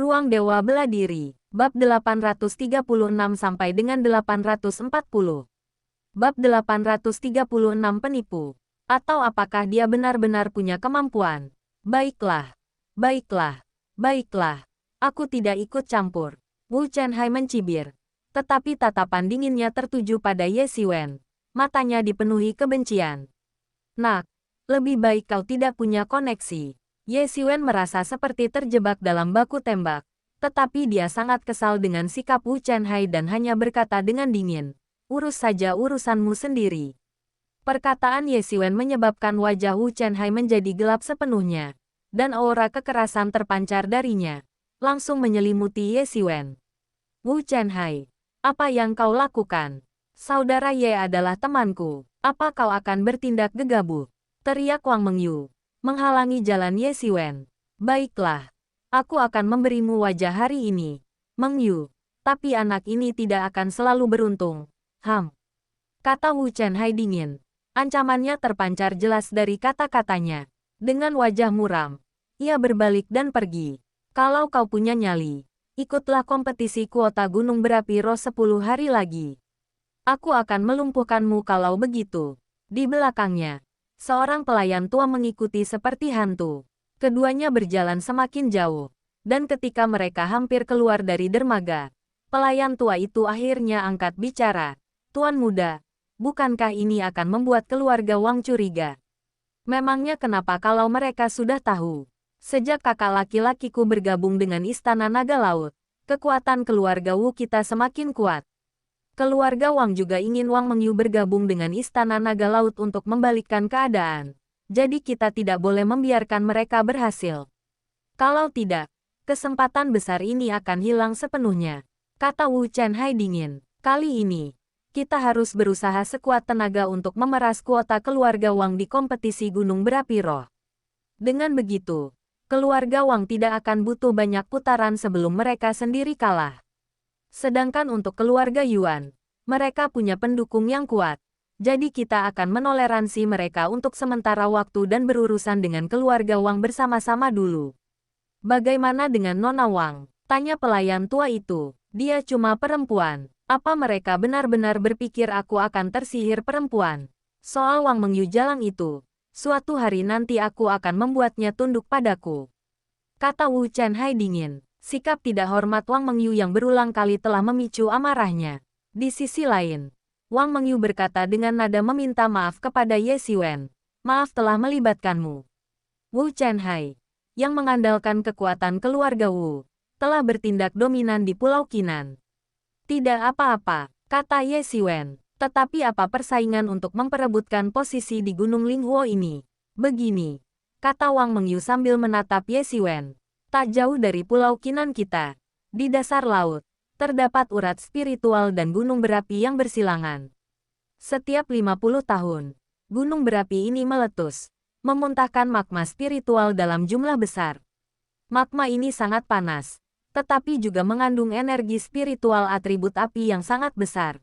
Ruang Dewa Bela Diri, Bab 836 sampai dengan 840. Bab 836 Penipu. Atau apakah dia benar-benar punya kemampuan? Baiklah. Baiklah. Baiklah. Aku tidak ikut campur. Wu Chenhai mencibir. Tetapi tatapan dinginnya tertuju pada Ye Xiwen. Matanya dipenuhi kebencian. Nak, lebih baik kau tidak punya koneksi. Ye Xiwen merasa seperti terjebak dalam baku tembak. Tetapi dia sangat kesal dengan sikap Wu Chenhai dan hanya berkata dengan dingin, "Urus saja urusanmu sendiri." Perkataan Ye Xiwen menyebabkan wajah Wu Chenhai menjadi gelap sepenuhnya, dan aura kekerasan terpancar darinya, langsung menyelimuti Ye Xiwen. "Wu Chenhai, apa yang kau lakukan? Saudara Ye adalah temanku. Apa kau akan bertindak gegabah?" teriak Wang Mengyu, menghalangi jalan Ye Xiwen. "Baiklah, aku akan memberimu wajah hari ini, Mengyu. Tapi anak ini tidak akan selalu beruntung." Kata Wu Chenhai dingin. Ancamannya terpancar jelas dari kata-katanya. Dengan wajah muram, ia berbalik dan pergi. "Kalau kau punya nyali, ikutlah kompetisi kuota gunung berapi roh 10 hari lagi. Aku akan melumpuhkanmu kalau begitu." Di belakangnya, seorang pelayan tua mengikuti seperti hantu. Keduanya berjalan semakin jauh, dan ketika mereka hampir keluar dari dermaga, pelayan tua itu akhirnya angkat bicara. "Tuan muda, bukankah ini akan membuat keluarga Wang curiga? Memangnya kenapa kalau mereka sudah tahu? Sejak kakak laki-lakiku bergabung dengan Istana Naga Laut, kekuatan keluarga Wu kita semakin kuat. Keluarga Wang juga ingin Wang Mengyu bergabung dengan Istana Naga Laut untuk membalikkan keadaan. Jadi kita tidak boleh membiarkan mereka berhasil. Kalau tidak, kesempatan besar ini akan hilang sepenuhnya," kata Wu Chenhai dingin. "Kali ini, kita harus berusaha sekuat tenaga untuk memeras kuota keluarga Wang di kompetisi gunung berapi roh. Dengan begitu, keluarga Wang tidak akan butuh banyak putaran sebelum mereka sendiri kalah. Sedangkan untuk keluarga Yuan, mereka punya pendukung yang kuat. Jadi kita akan menoleransi mereka untuk sementara waktu dan berurusan dengan keluarga Wang bersama-sama dulu." "Bagaimana dengan Nona Wang?" tanya pelayan tua itu. "Dia cuma perempuan. Apa mereka benar-benar berpikir aku akan tersihir perempuan? Soal Wang Mengyu jalang itu, suatu hari nanti aku akan membuatnya tunduk padaku," kata Wu Chenhai dingin. Sikap tidak hormat Wang Mengyu yang berulang kali telah memicu amarahnya. Di sisi lain, Wang Mengyu berkata dengan nada meminta maaf kepada Ye Xiwen. "Maaf telah melibatkanmu. Wu Chenhai, yang mengandalkan kekuatan keluarga Wu, telah bertindak dominan di Pulau Qinan." "Tidak apa-apa," kata Ye Xiwen. "Tetapi apa persaingan untuk memperebutkan posisi di Gunung Linghuo ini?" "Begini," kata Wang Mengyu sambil menatap Ye Xiwen. "Tak jauh dari Pulau Qinan kita, di dasar laut, terdapat urat spiritual dan gunung berapi yang bersilangan. Setiap 50 tahun, gunung berapi ini meletus, memuntahkan magma spiritual dalam jumlah besar. Magma ini sangat panas, tetapi juga mengandung energi spiritual atribut api yang sangat besar.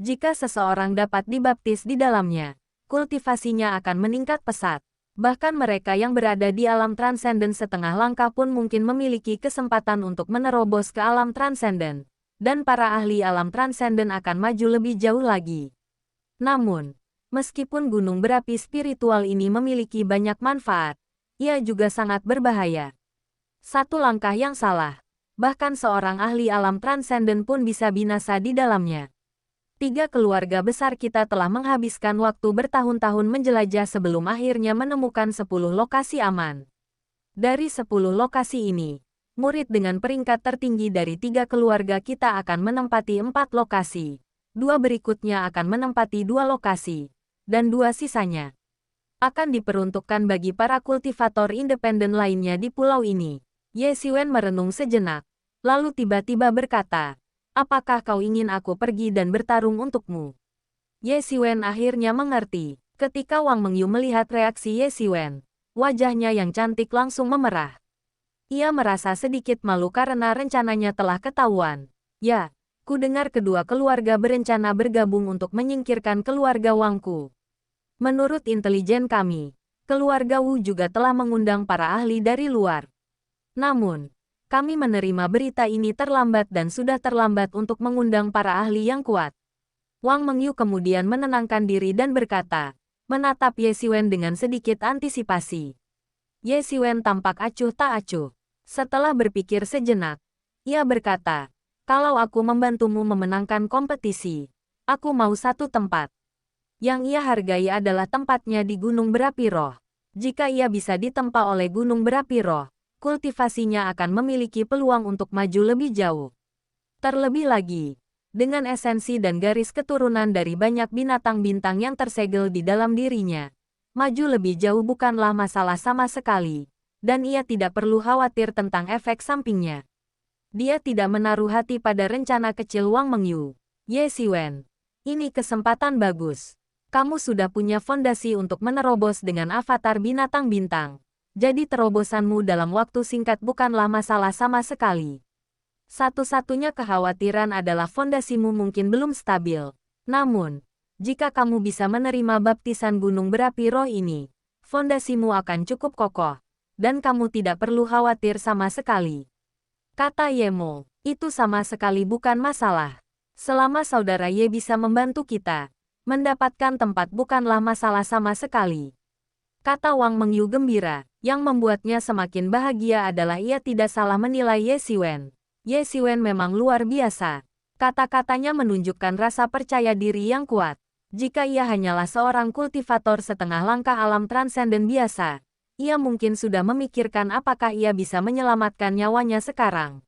Jika seseorang dapat dibaptis di dalamnya, kultivasinya akan meningkat pesat. Bahkan mereka yang berada di alam transenden setengah langkah pun mungkin memiliki kesempatan untuk menerobos ke alam transenden. Dan para ahli alam transenden akan maju lebih jauh lagi. Namun, meskipun gunung berapi spiritual ini memiliki banyak manfaat, ia juga sangat berbahaya. Satu langkah yang salah, bahkan seorang ahli alam transenden pun bisa binasa di dalamnya. 3 keluarga besar kita telah menghabiskan waktu bertahun-tahun menjelajah sebelum akhirnya menemukan 10 lokasi aman. Dari 10 lokasi ini, murid dengan peringkat tertinggi dari 3 keluarga kita akan menempati 4 lokasi. 2 berikutnya akan menempati 2 lokasi, dan 2 sisanya akan diperuntukkan bagi para kultivator independen lainnya di pulau ini. Ye Xiwen merenung sejenak, lalu tiba-tiba berkata, "Apakah kau ingin aku pergi dan bertarung untukmu?" Ye Xiwen akhirnya mengerti. Ketika Wang Mengyu melihat reaksi Ye Xiwen, wajahnya yang cantik langsung memerah. Ia merasa sedikit malu karena rencananya telah ketahuan. "Ya, ku dengar kedua keluarga berencana bergabung untuk menyingkirkan keluarga Wangku. Menurut intelijen kami, keluarga Wu juga telah mengundang para ahli dari luar. Namun, Kami menerima berita ini terlambat dan sudah terlambat untuk mengundang para ahli yang kuat. Wang Mengyu kemudian menenangkan diri dan berkata, menatap Ye Xiwen dengan sedikit antisipasi. Ye Xiwen tampak acuh tak acuh. Setelah berpikir sejenak, ia berkata, kalau aku membantumu memenangkan kompetisi, aku mau satu tempat. Yang ia hargai adalah tempatnya di Gunung Berapi Roh. Jika ia bisa ditempa oleh Gunung Berapi Roh, kultivasinya akan memiliki peluang untuk maju lebih jauh. Terlebih lagi, dengan esensi dan garis keturunan dari banyak binatang bintang yang tersegel di dalam dirinya, maju lebih jauh bukanlah masalah sama sekali, dan ia tidak perlu khawatir tentang efek sampingnya. Dia tidak menaruh hati pada rencana kecil Wang Mengyu. Ye Xiwen, ini kesempatan bagus. Kamu sudah punya fondasi untuk menerobos dengan avatar binatang bintang. Jadi terobosanmu dalam waktu singkat bukanlah masalah sama sekali. Satu-satunya kekhawatiran adalah fondasimu mungkin belum stabil. Namun, jika kamu bisa menerima baptisan Gunung Berapi Roh ini, fondasimu akan cukup kokoh, dan kamu tidak perlu khawatir sama sekali. Kata Yemo, itu sama sekali bukan masalah. Selama saudara Ye bisa membantu kita, mendapatkan tempat bukanlah masalah sama sekali. Kata Wang Mengyu gembira, yang membuatnya semakin bahagia adalah ia tidak salah menilai Ye Xiwen. Ye Xiwen memang luar biasa. Kata-katanya menunjukkan rasa percaya diri yang kuat. Jika ia hanyalah seorang kultivator setengah langkah alam transenden biasa, ia mungkin sudah memikirkan apakah ia bisa menyelamatkan nyawanya sekarang.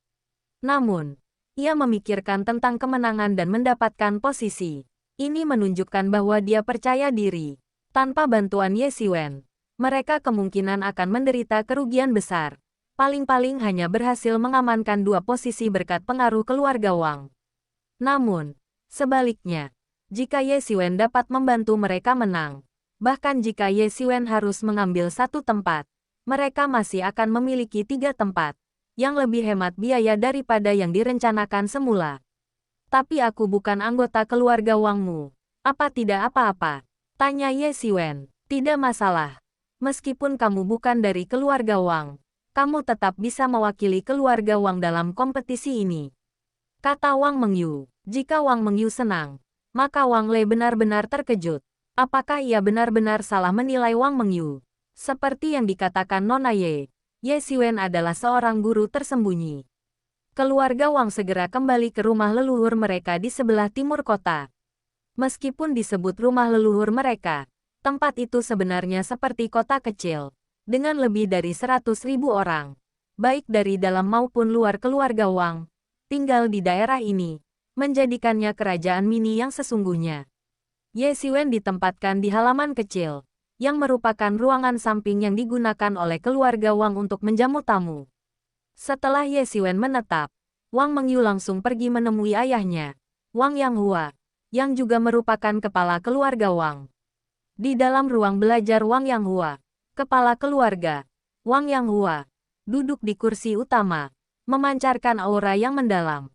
Namun, ia memikirkan tentang kemenangan dan mendapatkan posisi. Ini menunjukkan bahwa dia percaya diri. Tanpa bantuan Ye Xiwen, mereka kemungkinan akan menderita kerugian besar. Paling-paling hanya berhasil mengamankan 2 posisi berkat pengaruh keluarga Wang. Namun, sebaliknya, jika Ye Xiwen dapat membantu mereka menang, bahkan jika Ye Xiwen harus mengambil 1 tempat, mereka masih akan memiliki 3 tempat, yang lebih hemat biaya daripada yang direncanakan semula. Tapi aku bukan anggota keluarga Wangmu. Apa tidak apa-apa? Tanya Ye Xiwen. Tidak masalah. Meskipun kamu bukan dari keluarga Wang, kamu tetap bisa mewakili keluarga Wang dalam kompetisi ini. Kata Wang Mengyu. Jika Wang Mengyu senang, maka Wang Lei benar-benar terkejut. Apakah ia benar-benar salah menilai Wang Mengyu? Seperti yang dikatakan Nona Ye, Ye Xiwen adalah seorang guru tersembunyi. Keluarga Wang segera kembali ke rumah leluhur mereka di sebelah timur kota. Meskipun disebut rumah leluhur mereka, tempat itu sebenarnya seperti kota kecil, dengan lebih dari 100.000 orang, baik dari dalam maupun luar keluarga Wang, tinggal di daerah ini, menjadikannya kerajaan mini yang sesungguhnya. Ye Xiwen ditempatkan di halaman kecil, yang merupakan ruangan samping yang digunakan oleh keluarga Wang untuk menjamu tamu. Setelah Ye Xiwen menetap, Wang Mengyu langsung pergi menemui ayahnya, Wang Yanghua, yang juga merupakan kepala keluarga Wang. Di dalam ruang belajar Wang Yanghua, kepala keluarga, Wang Yanghua, duduk di kursi utama, memancarkan aura yang mendalam.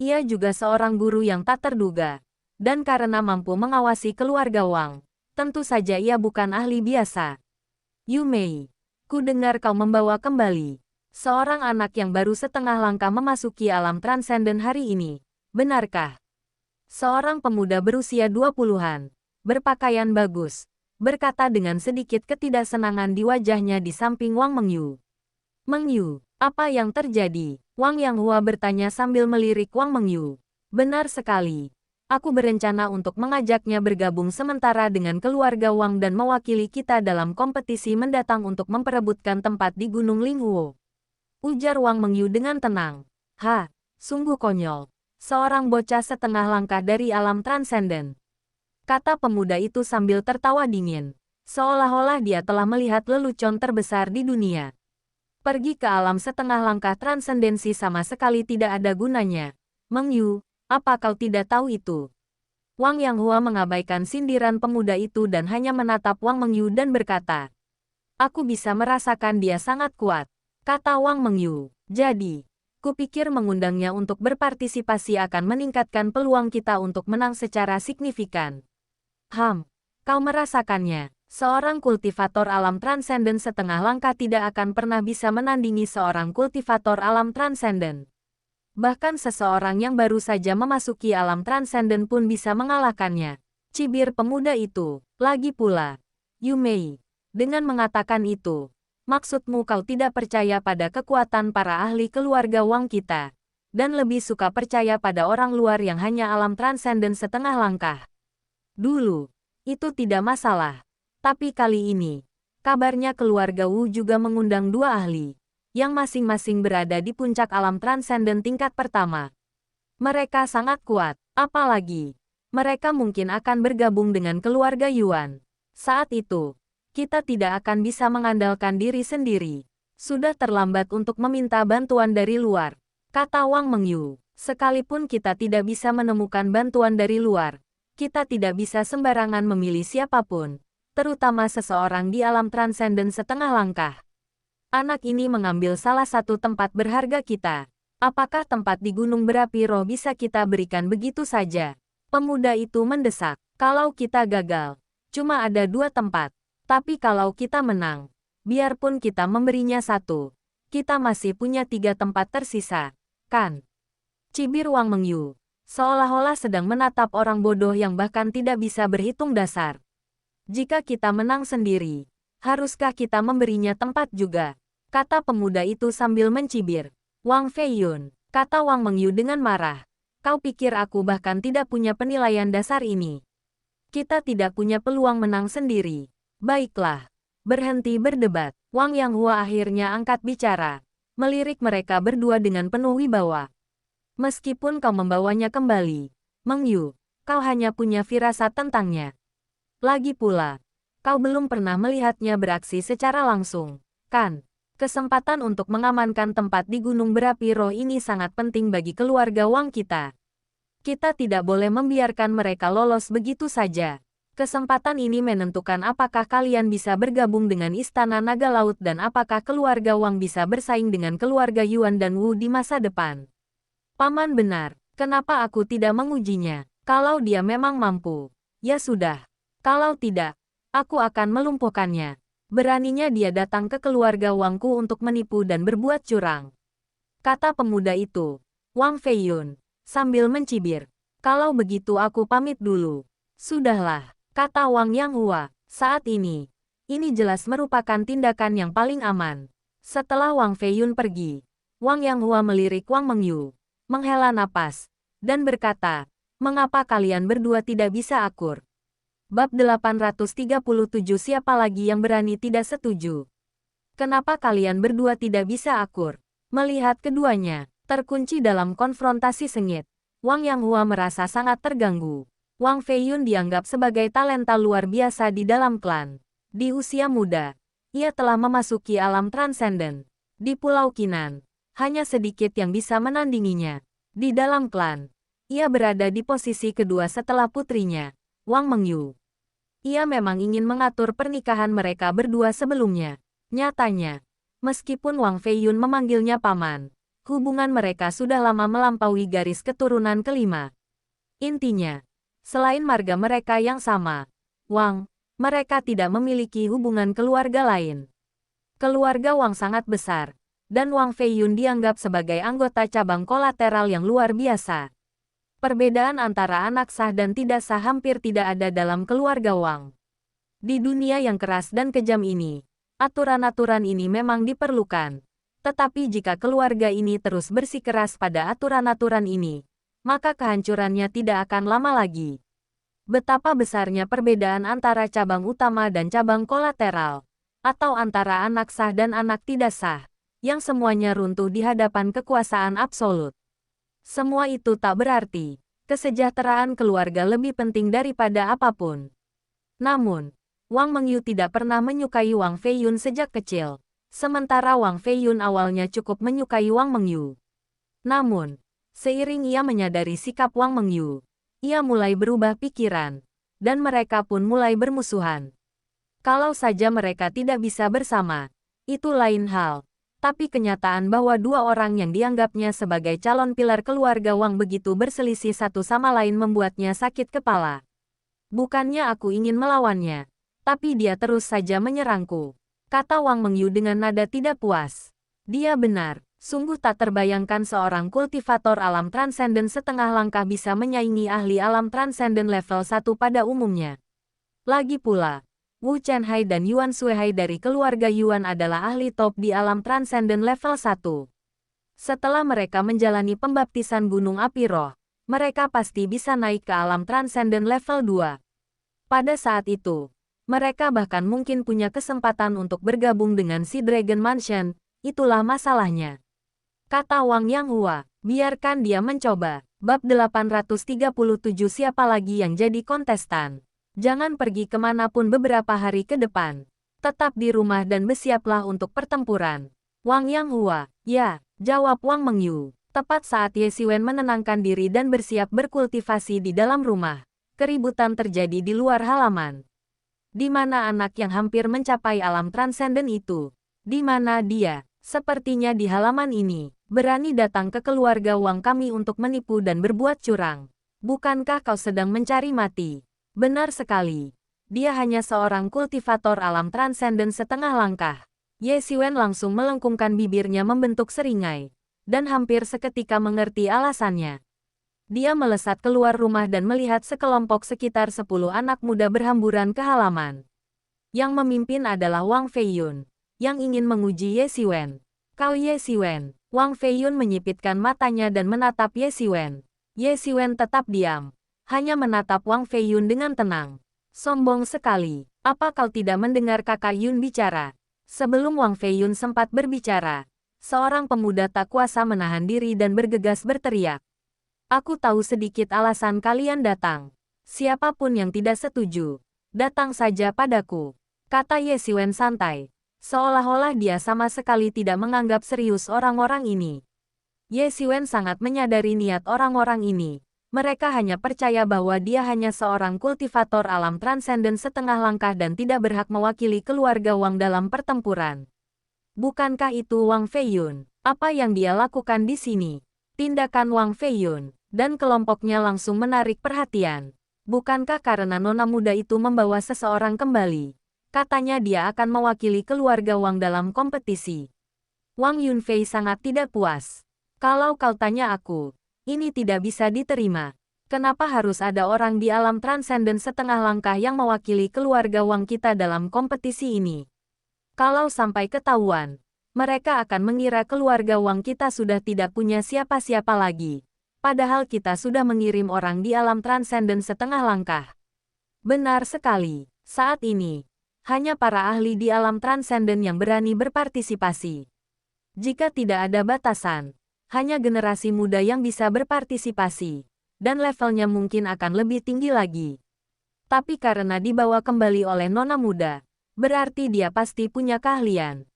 Ia juga seorang guru yang tak terduga, dan karena mampu mengawasi keluarga Wang, tentu saja ia bukan ahli biasa. Yu Mei, ku dengar kau membawa kembali seorang anak yang baru setengah langkah memasuki alam transenden hari ini, benarkah? Seorang pemuda berusia 20-an, berpakaian bagus, berkata dengan sedikit ketidaksenangan di wajahnya di samping Wang Mengyu. Mengyu, apa yang terjadi? Wang Yanghua bertanya sambil melirik Wang Mengyu. Benar sekali. Aku berencana untuk mengajaknya bergabung sementara dengan keluarga Wang dan mewakili kita dalam kompetisi mendatang untuk memperebutkan tempat di Gunung Linghuo. Ujar Wang Mengyu dengan tenang. Ha, sungguh konyol. Seorang bocah setengah langkah dari alam transenden. Kata pemuda itu sambil tertawa dingin, seolah-olah dia telah melihat lelucon terbesar di dunia. Pergi ke alam setengah langkah transendensi sama sekali tidak ada gunanya. Mengyu, apa kau tidak tahu itu? Wang Yanghua mengabaikan sindiran pemuda itu dan hanya menatap Wang Mengyu dan berkata, aku bisa merasakan dia sangat kuat. Kata Wang Mengyu, jadi, kupikir mengundangnya untuk berpartisipasi akan meningkatkan peluang kita untuk menang secara signifikan. Kau merasakannya. Seorang kultivator alam transenden setengah langkah tidak akan pernah bisa menandingi seorang kultivator alam transenden. Bahkan seseorang yang baru saja memasuki alam transenden pun bisa mengalahkannya. Cibir pemuda itu. Lagi pula, Yu Mei, dengan mengatakan itu, maksudmu kau tidak percaya pada kekuatan para ahli keluarga Wang kita, dan lebih suka percaya pada orang luar yang hanya alam transenden setengah langkah. Dulu, itu tidak masalah. Tapi kali ini, kabarnya keluarga Wu juga mengundang dua ahli, yang masing-masing berada di puncak alam transenden tingkat pertama. Mereka sangat kuat, apalagi, mereka mungkin akan bergabung dengan keluarga Yuan. Saat itu, kita tidak akan bisa mengandalkan diri sendiri. Sudah terlambat untuk meminta bantuan dari luar, kata Wang Mengyu. Sekalipun kita tidak bisa menemukan bantuan dari luar, kita tidak bisa sembarangan memilih siapapun, terutama seseorang di alam transenden setengah langkah. Anak ini mengambil salah satu tempat berharga kita. Apakah tempat di gunung berapi roh bisa kita berikan begitu saja? Pemuda itu mendesak. Kalau kita gagal, cuma ada 2 tempat. Tapi kalau kita menang, biarpun kita memberinya 1, kita masih punya 3 tempat tersisa, kan? Cibir Wang Mengyu, seolah-olah sedang menatap orang bodoh yang bahkan tidak bisa berhitung dasar. Jika kita menang sendiri, haruskah kita memberinya tempat juga? Kata pemuda itu sambil mencibir. Wang Feiyun, kata Wang Mengyu dengan marah. Kau pikir aku bahkan tidak punya penilaian dasar ini? Kita tidak punya peluang menang sendiri. Baiklah, berhenti berdebat. Wang Yanghua akhirnya angkat bicara, melirik mereka berdua dengan penuh wibawa. Meskipun kau membawanya kembali, Mengyu, kau hanya punya firasat tentangnya. Lagi pula, kau belum pernah melihatnya beraksi secara langsung, kan? Kesempatan untuk mengamankan tempat di gunung berapi roh ini sangat penting bagi keluarga Wang kita. Kita tidak boleh membiarkan mereka lolos begitu saja. Kesempatan ini menentukan apakah kalian bisa bergabung dengan Istana Naga Laut dan apakah keluarga Wang bisa bersaing dengan keluarga Yuan dan Wu di masa depan. Paman benar, kenapa aku tidak mengujinya? Kalau dia memang mampu, ya sudah. Kalau tidak, aku akan melumpuhkannya. Beraninya dia datang ke keluarga Wangku untuk menipu dan berbuat curang. Kata pemuda itu, Wang Feiyun, sambil mencibir. Kalau begitu aku pamit dulu. Sudahlah, kata Wang Yanghua, saat ini jelas merupakan tindakan yang paling aman. Setelah Wang Feiyun pergi, Wang Yanghua melirik Wang Mengyu, menghela napas, dan berkata, mengapa kalian berdua tidak bisa akur? Bab 837 siapa lagi yang berani tidak setuju? Kenapa kalian berdua tidak bisa akur? Melihat keduanya terkunci dalam konfrontasi sengit, Wang Yanghua merasa sangat terganggu. Wang Feiyun dianggap sebagai talenta luar biasa di dalam klan. Di usia muda, ia telah memasuki alam transenden. Di Pulau Qinan, hanya sedikit yang bisa menandinginya. Di dalam klan, ia berada di posisi kedua setelah putrinya, Wang Mengyu. Ia memang ingin mengatur pernikahan mereka berdua sebelumnya. Nyatanya, meskipun Wang Feiyun memanggilnya paman, hubungan mereka sudah lama melampaui garis keturunan kelima. Intinya, selain marga mereka yang sama, Wang, mereka tidak memiliki hubungan keluarga lain. Keluarga Wang sangat besar, dan Wang Feiyun dianggap sebagai anggota cabang kolateral yang luar biasa. Perbedaan antara anak sah dan tidak sah hampir tidak ada dalam keluarga Wang. Di dunia yang keras dan kejam ini, aturan-aturan ini memang diperlukan. Tetapi jika keluarga ini terus bersikeras pada aturan-aturan ini, maka kehancurannya tidak akan lama lagi. Betapa besarnya perbedaan antara cabang utama dan cabang kolateral, atau antara anak sah dan anak tidak sah, yang semuanya runtuh di hadapan kekuasaan absolut. Semua itu tak berarti, kesejahteraan keluarga lebih penting daripada apapun. Namun, Wang Mengyu tidak pernah menyukai Wang Feiyun sejak kecil, sementara Wang Feiyun awalnya cukup menyukai Wang Mengyu. Namun, seiring ia menyadari sikap Wang Mengyu, ia mulai berubah pikiran, dan mereka pun mulai bermusuhan. Kalau saja mereka tidak bisa bersama, itu lain hal. Tapi kenyataan bahwa dua orang yang dianggapnya sebagai calon pilar keluarga Wang begitu berselisih satu sama lain membuatnya sakit kepala. Bukannya aku ingin melawannya, Tapi dia terus saja menyerangku, kata Wang Mengyu dengan nada tidak puas. Dia benar, sungguh tak terbayangkan seorang kultivator alam transenden setengah langkah bisa menyaingi ahli alam transenden level 1 pada umumnya. Lagi pula, Wu Chenhai dan Yuan Suihai dari keluarga Yuan adalah ahli top di alam transenden level 1. Setelah mereka menjalani pembaptisan Gunung Api Roh, mereka pasti bisa naik ke alam transenden level 2. Pada saat itu, mereka bahkan mungkin punya kesempatan untuk bergabung dengan si Dragon Mansion, itulah masalahnya. Kata Wang Yanghua, biarkan dia mencoba. Bab 837 siapa lagi yang jadi kontestan? Jangan pergi kemanapun beberapa hari ke depan. Tetap di rumah dan bersiaplah untuk pertempuran. Wang Yanghua, ya, jawab Wang Mengyu. Tepat saat Ye Siwen menenangkan diri dan bersiap berkultivasi di dalam rumah, keributan terjadi di luar halaman. Di mana anak yang hampir mencapai alam transenden itu? Di mana dia? Sepertinya di halaman ini, berani datang ke keluarga Wang kami untuk menipu dan berbuat curang. Bukankah kau sedang mencari mati? Benar sekali. Dia hanya seorang kultivator alam transenden setengah langkah. Ye Siwen langsung melengkungkan bibirnya membentuk seringai, dan hampir seketika mengerti alasannya. Dia melesat keluar rumah dan melihat sekelompok sekitar 10 anak muda berhamburan ke halaman. Yang memimpin adalah Wang Feiyun, yang ingin menguji Ye Siwen. Kau Ye Siwen. Wang Feiyun menyipitkan matanya dan menatap Ye Siwen. Ye Siwen tetap diam, hanya menatap Wang Feiyun dengan tenang. Sombong sekali. Apa kau tidak mendengar kakak Yun bicara? Sebelum Wang Feiyun sempat berbicara, seorang pemuda tak kuasa menahan diri dan bergegas berteriak. Aku tahu sedikit alasan kalian datang. Siapapun yang tidak setuju, datang saja padaku, kata Ye Siwen santai. Seolah-olah dia sama sekali tidak menganggap serius orang-orang ini. Ye Siwen sangat menyadari niat orang-orang ini. Mereka hanya percaya bahwa dia hanya seorang kultivator alam transenden setengah langkah dan tidak berhak mewakili keluarga Wang dalam pertempuran. Bukankah itu Wang Feiyun? Apa yang dia lakukan di sini? Tindakan Wang Feiyun dan kelompoknya langsung menarik perhatian. Bukankah karena nona muda itu membawa seseorang kembali? Katanya dia akan mewakili keluarga Wang dalam kompetisi. Wang Yunfei sangat tidak puas. Kalau kau tanya aku, ini tidak bisa diterima. Kenapa harus ada orang di alam transenden setengah langkah yang mewakili keluarga Wang kita dalam kompetisi ini? Kalau sampai ketahuan, mereka akan mengira keluarga Wang kita sudah tidak punya siapa-siapa lagi. Padahal kita sudah mengirim orang di alam transenden setengah langkah. Benar sekali. Saat ini, hanya para ahli di alam transenden yang berani berpartisipasi. Jika tidak ada batasan, hanya generasi muda yang bisa berpartisipasi, dan levelnya mungkin akan lebih tinggi lagi. Tapi karena dibawa kembali oleh nona muda, berarti dia pasti punya keahlian.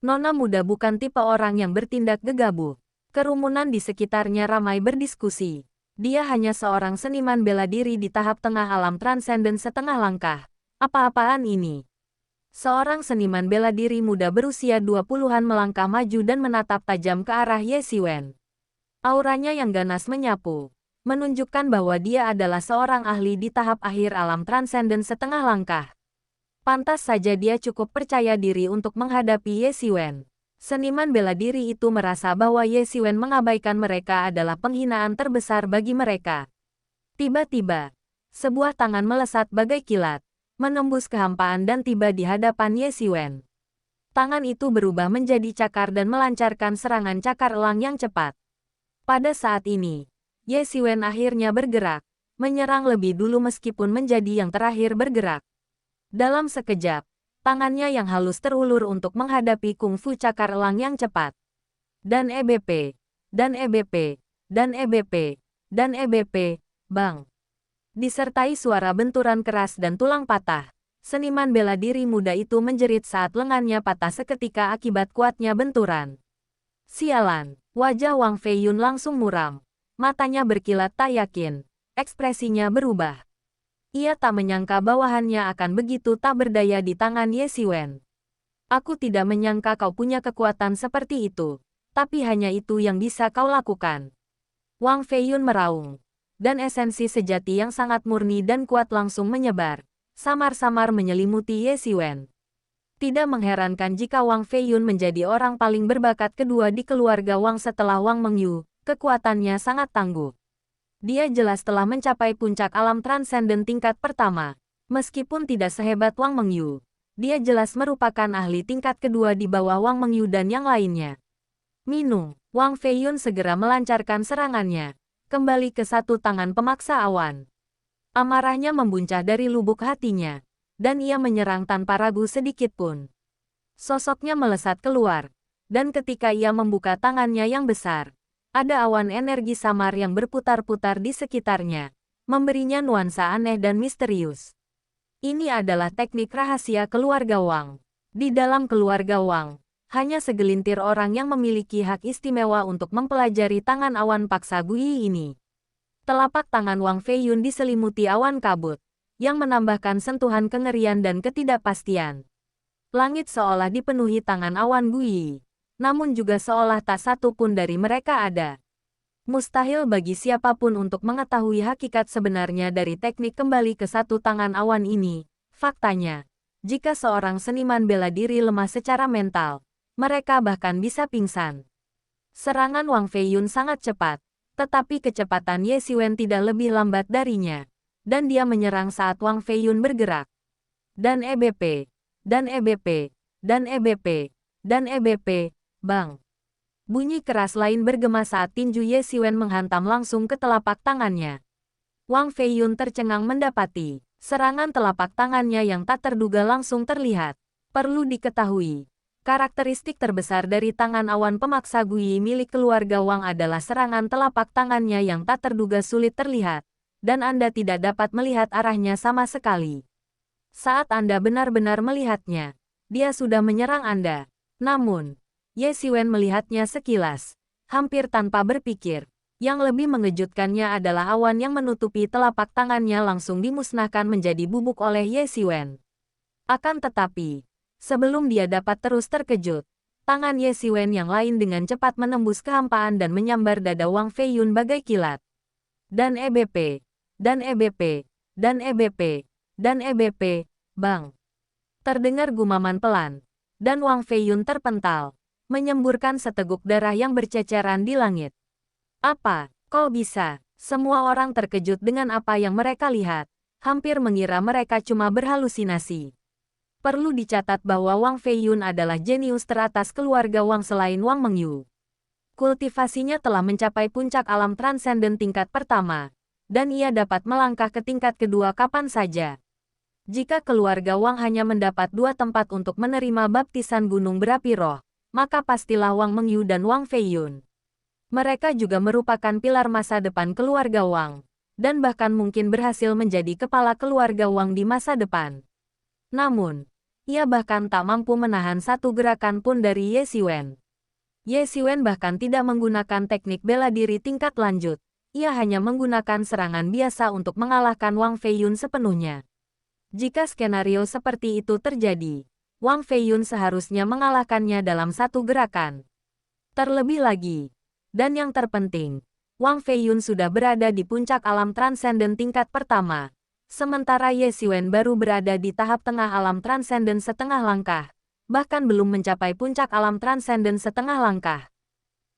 Nona muda bukan tipe orang yang bertindak gegabah. Kerumunan di sekitarnya ramai berdiskusi. Dia hanya seorang seniman bela diri di tahap tengah alam transenden setengah langkah. Apa-apaan ini? Seorang seniman bela diri muda berusia 20-an melangkah maju dan menatap tajam ke arah Ye Siwen. Auranya yang ganas menyapu, menunjukkan bahwa dia adalah seorang ahli di tahap akhir alam transenden setengah langkah. Pantas saja dia cukup percaya diri untuk menghadapi Ye Siwen. Seniman bela diri itu merasa bahwa Ye Siwen mengabaikan mereka adalah penghinaan terbesar bagi mereka. Tiba-tiba, sebuah tangan melesat bagai kilat, menembus kehampaan dan tiba di hadapan Ye Siwen. Tangan itu berubah menjadi cakar dan melancarkan serangan cakar elang yang cepat. Pada saat ini, Ye Siwen akhirnya bergerak, menyerang lebih dulu meskipun menjadi yang terakhir bergerak. Dalam sekejap, tangannya yang halus terulur untuk menghadapi kungfu cakar elang yang cepat. Dan EBP, dan EBP, dan EBP, dan EBP, bang. Disertai suara benturan keras dan tulang patah, seniman bela diri muda itu menjerit saat lengannya patah seketika akibat kuatnya benturan. Sialan, wajah Wang Feiyun langsung muram. Matanya berkilat tak yakin, ekspresinya berubah. Ia tak menyangka bawahannya akan begitu tak berdaya di tangan Ye Siwen. Aku tidak menyangka kau punya kekuatan seperti itu, tapi hanya itu yang bisa kau lakukan. Wang Feiyun meraung. Dan esensi sejati yang sangat murni dan kuat langsung menyebar, samar-samar menyelimuti Ye Xiwen. Tidak mengherankan jika Wang Feiyun menjadi orang paling berbakat kedua di keluarga Wang setelah Wang Mengyu, kekuatannya sangat tangguh. Dia jelas telah mencapai puncak alam transenden tingkat pertama. Meskipun tidak sehebat Wang Mengyu, dia jelas merupakan ahli tingkat kedua di bawah Wang Mengyu dan yang lainnya. Minung, Wang Feiyun segera melancarkan serangannya. Kembali ke satu tangan pemaksa awan. Amarahnya membuncah dari lubuk hatinya, dan ia menyerang tanpa ragu sedikit pun. Sosoknya melesat keluar, dan ketika ia membuka tangannya yang besar, ada awan energi samar yang berputar-putar di sekitarnya, memberinya nuansa aneh dan misterius. Ini adalah teknik rahasia keluarga Wang. Di dalam keluarga Wang, hanya segelintir orang yang memiliki hak istimewa untuk mempelajari tangan awan paksa Guyi ini. Telapak tangan Wang Feiyun diselimuti awan kabut, yang menambahkan sentuhan kengerian dan ketidakpastian. Langit seolah dipenuhi tangan awan Guyi, namun juga seolah tak satu pun dari mereka ada. Mustahil bagi siapapun untuk mengetahui hakikat sebenarnya dari teknik kembali ke satu tangan awan ini. Faktanya, jika seorang seniman bela diri lemah secara mental, mereka bahkan bisa pingsan. Serangan Wang Feiyun sangat cepat, tetapi kecepatan Ye Xiwen tidak lebih lambat darinya, dan dia menyerang saat Wang Feiyun bergerak. Dan EBP, dan EBP, dan EBP, dan EBP, bang. Bunyi keras lain bergema saat tinju Ye Xiwen menghantam langsung ke telapak tangannya. Wang Feiyun tercengang mendapati serangan telapak tangannya yang tak terduga langsung terlihat. Perlu diketahui, karakteristik terbesar dari tangan awan pemaksa Guyi milik keluarga Wang adalah serangan telapak tangannya yang tak terduga sulit terlihat, dan Anda tidak dapat melihat arahnya sama sekali. Saat Anda benar-benar melihatnya, dia sudah menyerang Anda. Namun, Ye Xiwen melihatnya sekilas, hampir tanpa berpikir. Yang lebih mengejutkannya adalah awan yang menutupi telapak tangannya langsung dimusnahkan menjadi bubuk oleh Ye Xiwen. Akan tetapi, sebelum dia dapat terus terkejut, tangan Ye Xiwen yang lain dengan cepat menembus kehampaan dan menyambar dada Wang Feiyun bagai kilat. Dan EBP, dan EBP, dan EBP, dan EBP, bang. Terdengar gumaman pelan, dan Wang Feiyun terpental, menyemburkan seteguk darah yang berceceran di langit. Apa, kau bisa? Semua orang terkejut dengan apa yang mereka lihat, hampir mengira mereka cuma berhalusinasi. Perlu dicatat bahwa Wang Feiyun adalah jenius teratas keluarga Wang selain Wang Mengyu. Kultivasinya telah mencapai puncak alam transenden tingkat pertama, dan ia dapat melangkah ke tingkat kedua kapan saja. Jika keluarga Wang hanya mendapat 2 tempat untuk menerima baptisan gunung berapi roh, maka pastilah Wang Mengyu dan Wang Feiyun. Mereka juga merupakan pilar masa depan keluarga Wang, dan bahkan mungkin berhasil menjadi kepala keluarga Wang di masa depan. Namun, ia bahkan tak mampu menahan satu gerakan pun dari Ye Xiwen. Ye Xiwen bahkan tidak menggunakan teknik bela diri tingkat lanjut, ia hanya menggunakan serangan biasa untuk mengalahkan Wang Feiyun sepenuhnya. Jika skenario seperti itu terjadi, Wang Feiyun seharusnya mengalahkannya dalam satu gerakan. Terlebih lagi, dan yang terpenting, Wang Feiyun sudah berada di puncak alam transenden tingkat pertama, sementara Ye Xiwen baru berada di tahap tengah alam transenden setengah langkah, bahkan belum mencapai puncak alam transenden setengah langkah.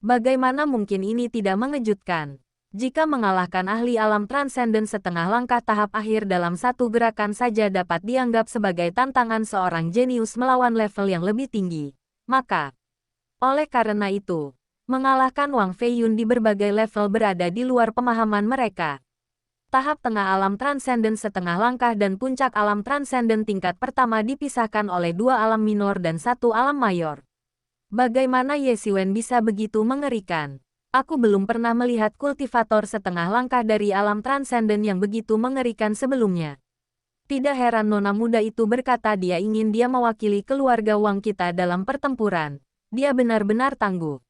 Bagaimana mungkin ini tidak mengejutkan? Jika mengalahkan ahli alam transenden setengah langkah tahap akhir dalam satu gerakan saja dapat dianggap sebagai tantangan seorang jenius melawan level yang lebih tinggi, maka, oleh karena itu, mengalahkan Wang Feiyun di berbagai level berada di luar pemahaman mereka. Tahap tengah alam transenden setengah langkah dan puncak alam transenden tingkat pertama dipisahkan oleh 2 alam minor dan 1 alam mayor. Bagaimana Ye Xiwen bisa begitu mengerikan? Aku belum pernah melihat kultivator setengah langkah dari alam transenden yang begitu mengerikan sebelumnya. Tidak heran nona muda itu berkata dia ingin dia mewakili keluarga Wang kita dalam pertempuran. Dia benar-benar tangguh.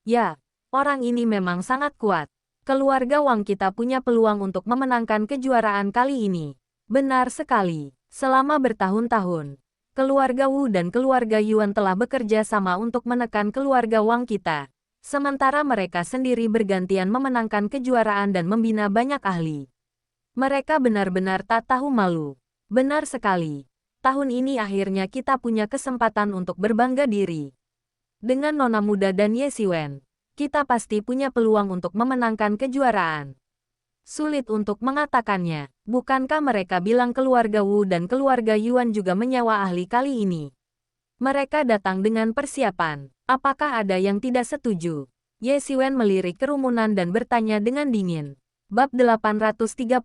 Ya, orang ini memang sangat kuat. Keluarga Wang kita punya peluang untuk memenangkan kejuaraan kali ini. Benar sekali. Selama bertahun-tahun, keluarga Wu dan keluarga Yuan telah bekerja sama untuk menekan keluarga Wang kita. Sementara mereka sendiri bergantian memenangkan kejuaraan dan membina banyak ahli. Mereka benar-benar tak tahu malu. Benar sekali. Tahun ini akhirnya kita punya kesempatan untuk berbangga diri. Dengan Nona Muda dan Ye Siwen, kita pasti punya peluang untuk memenangkan kejuaraan. Sulit untuk mengatakannya, bukankah mereka bilang keluarga Wu dan keluarga Yuan juga menyewa ahli kali ini? Mereka datang dengan persiapan. Apakah ada yang tidak setuju? Ye Siwen melirik kerumunan dan bertanya dengan dingin. Bab 838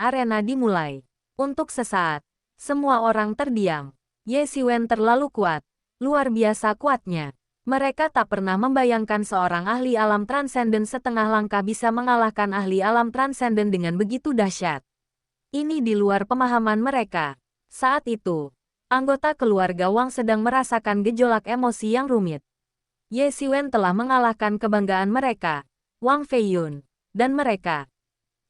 Arena dimulai. Untuk sesaat, semua orang terdiam. Ye Siwen terlalu kuat. Luar biasa kuatnya. Mereka tak pernah membayangkan seorang ahli alam transenden setengah langkah bisa mengalahkan ahli alam transenden dengan begitu dahsyat. Ini di luar pemahaman mereka. Saat itu, anggota keluarga Wang sedang merasakan gejolak emosi yang rumit. Ye Siwen telah mengalahkan kebanggaan mereka, Wang Feiyun, dan mereka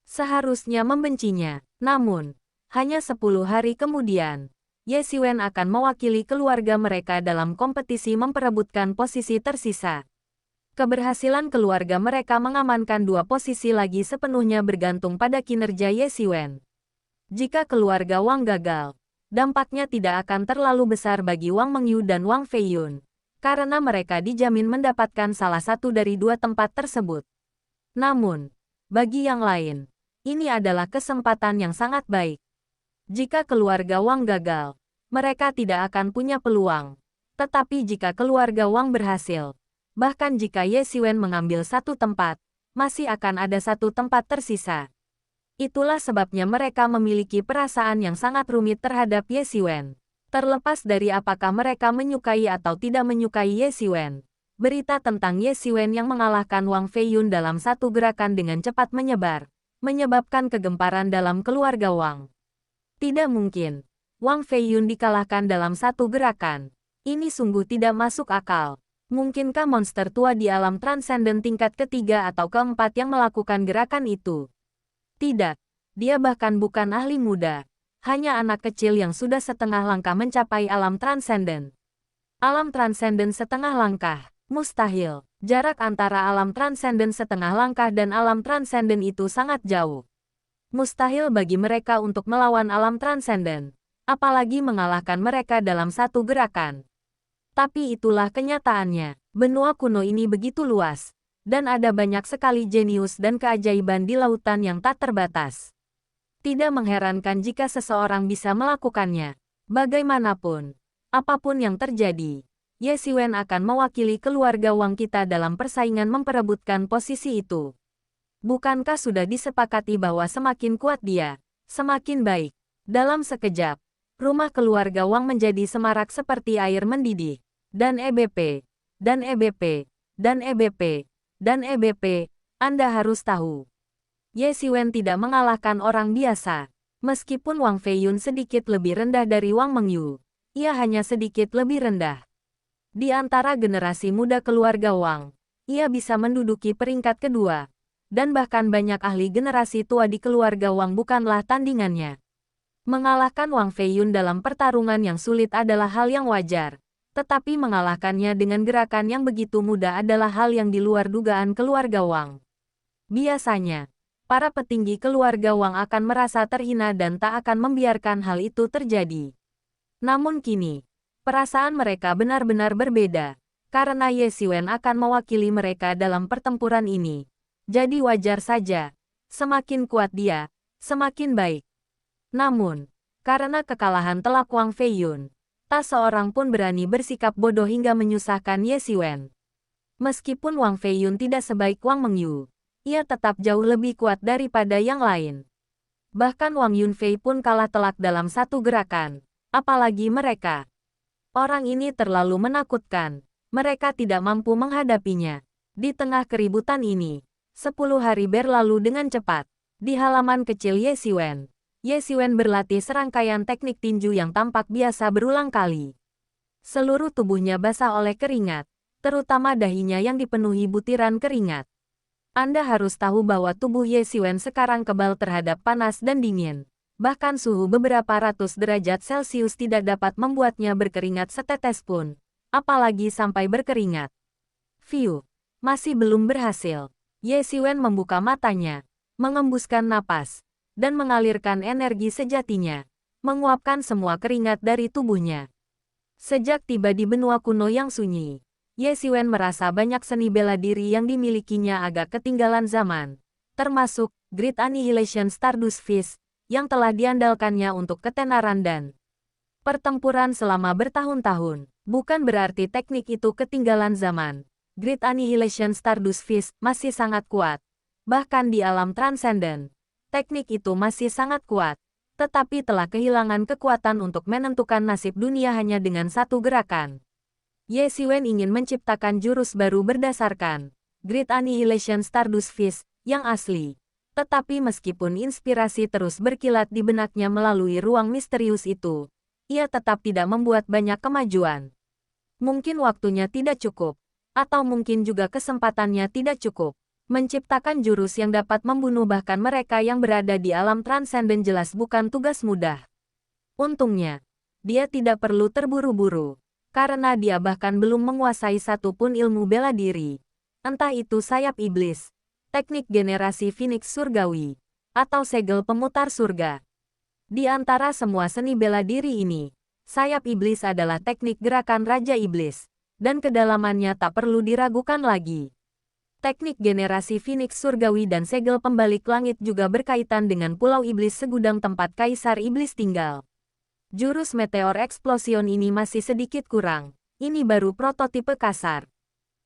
seharusnya membencinya. Namun, hanya 10 hari kemudian, Ye Siwen akan mewakili keluarga mereka dalam kompetisi memperebutkan posisi tersisa. Keberhasilan keluarga mereka mengamankan 2 posisi lagi sepenuhnya bergantung pada kinerja Ye Siwen. Jika keluarga Wang gagal, dampaknya tidak akan terlalu besar bagi Wang Mengyu dan Wang Feiyun, karena mereka dijamin mendapatkan salah satu dari 2 tempat tersebut. Namun, bagi yang lain, ini adalah kesempatan yang sangat baik. Jika keluarga Wang gagal, mereka tidak akan punya peluang. Tetapi jika keluarga Wang berhasil, bahkan jika Ye Siwen mengambil 1 tempat, masih akan ada 1 tempat tersisa. Itulah sebabnya mereka memiliki perasaan yang sangat rumit terhadap Ye Siwen. Terlepas dari apakah mereka menyukai atau tidak menyukai Ye Siwen, berita tentang Ye Siwen yang mengalahkan Wang Feiyun dalam 1 gerakan dengan cepat menyebar, menyebabkan kegemparan dalam keluarga Wang. Tidak mungkin. Wang Feiyun dikalahkan dalam 1 gerakan. Ini sungguh tidak masuk akal. Mungkinkah monster tua di alam transenden tingkat ketiga atau keempat yang melakukan gerakan itu? Tidak. Dia bahkan bukan ahli muda. Hanya anak kecil yang sudah setengah langkah mencapai alam transenden. Alam transenden setengah langkah. Mustahil. Jarak antara alam transenden setengah langkah dan alam transenden itu sangat jauh. Mustahil bagi mereka untuk melawan alam transenden, apalagi mengalahkan mereka dalam 1 gerakan. Tapi itulah kenyataannya. Benua kuno ini begitu luas, dan ada banyak sekali jenius dan keajaiban di lautan yang tak terbatas. Tidak mengherankan jika seseorang bisa melakukannya. Bagaimanapun, apapun yang terjadi, Ye Siwen akan mewakili keluarga Wang kita dalam persaingan memperebutkan posisi itu. Bukankah sudah disepakati bahwa semakin kuat dia, semakin baik? Dalam sekejap, rumah keluarga Wang menjadi semarak seperti air mendidih. Dan EBP, dan EBP, dan EBP, dan EBP, Anda harus tahu. Ye Siwen tidak mengalahkan orang biasa. Meskipun Wang Feiyun sedikit lebih rendah dari Wang Mengyu, ia hanya sedikit lebih rendah. Di antara generasi muda keluarga Wang, ia bisa menduduki peringkat kedua. Dan bahkan banyak ahli generasi tua di keluarga Wang bukanlah tandingannya. Mengalahkan Wang Feiyun dalam pertarungan yang sulit adalah hal yang wajar, tetapi mengalahkannya dengan gerakan yang begitu mudah adalah hal yang di luar dugaan keluarga Wang. Biasanya, para petinggi keluarga Wang akan merasa terhina dan tak akan membiarkan hal itu terjadi. Namun kini, perasaan mereka benar-benar berbeda, karena Ye Siwen akan mewakili mereka dalam pertempuran ini. Jadi wajar saja, semakin kuat dia, semakin baik. Namun, karena kekalahan telak Wang Feiyun, tak seorang pun berani bersikap bodoh hingga menyusahkan Ye Siwen. Meskipun Wang Feiyun tidak sebaik Wang Mengyu, ia tetap jauh lebih kuat daripada yang lain. Bahkan Wang Yunfei pun kalah telak dalam 1 gerakan, apalagi mereka. Orang ini terlalu menakutkan, mereka tidak mampu menghadapinya. Di tengah keributan ini, 10 hari berlalu dengan cepat. Di halaman kecil Ye Siwen, Ye Siwen berlatih serangkaian teknik tinju yang tampak biasa berulang kali. Seluruh tubuhnya basah oleh keringat, terutama dahinya yang dipenuhi butiran keringat. Anda harus tahu bahwa tubuh Ye Siwen sekarang kebal terhadap panas dan dingin. Bahkan suhu beberapa ratus derajat Celcius tidak dapat membuatnya berkeringat setetes pun, apalagi sampai berkeringat. Fiu, masih belum berhasil. Ye Siwen membuka matanya, mengembuskan napas, dan mengalirkan energi sejatinya, menguapkan semua keringat dari tubuhnya. Sejak tiba di benua kuno yang sunyi, Ye Xiwen merasa banyak seni bela diri yang dimilikinya agak ketinggalan zaman, termasuk Great Annihilation Stardust Fist, yang telah diandalkannya untuk ketenaran dan pertempuran selama bertahun-tahun. Bukan berarti teknik itu ketinggalan zaman. Great Annihilation Stardust Fist masih sangat kuat. Bahkan di alam transenden, teknik itu masih sangat kuat, tetapi telah kehilangan kekuatan untuk menentukan nasib dunia hanya dengan satu gerakan. Ye Xiwen ingin menciptakan jurus baru berdasarkan Great Annihilation Stardust Fist yang asli. Tetapi meskipun inspirasi terus berkilat di benaknya melalui ruang misterius itu, ia tetap tidak membuat banyak kemajuan. Mungkin waktunya tidak cukup, atau mungkin juga kesempatannya tidak cukup. Menciptakan jurus yang dapat membunuh bahkan mereka yang berada di alam transenden jelas bukan tugas mudah. Untungnya, dia tidak perlu terburu-buru, karena dia bahkan belum menguasai satupun ilmu bela diri. Entah itu sayap iblis, teknik generasi Phoenix surgawi, atau segel pemutar surga. Di antara semua seni bela diri ini, sayap iblis adalah teknik gerakan Raja Iblis, dan kedalamannya tak perlu diragukan lagi. Teknik generasi Phoenix surgawi dan segel pembalik langit juga berkaitan dengan Pulau Iblis, segudang tempat Kaisar Iblis tinggal. Jurus Meteor Explosion ini masih sedikit kurang. Ini baru prototipe kasar.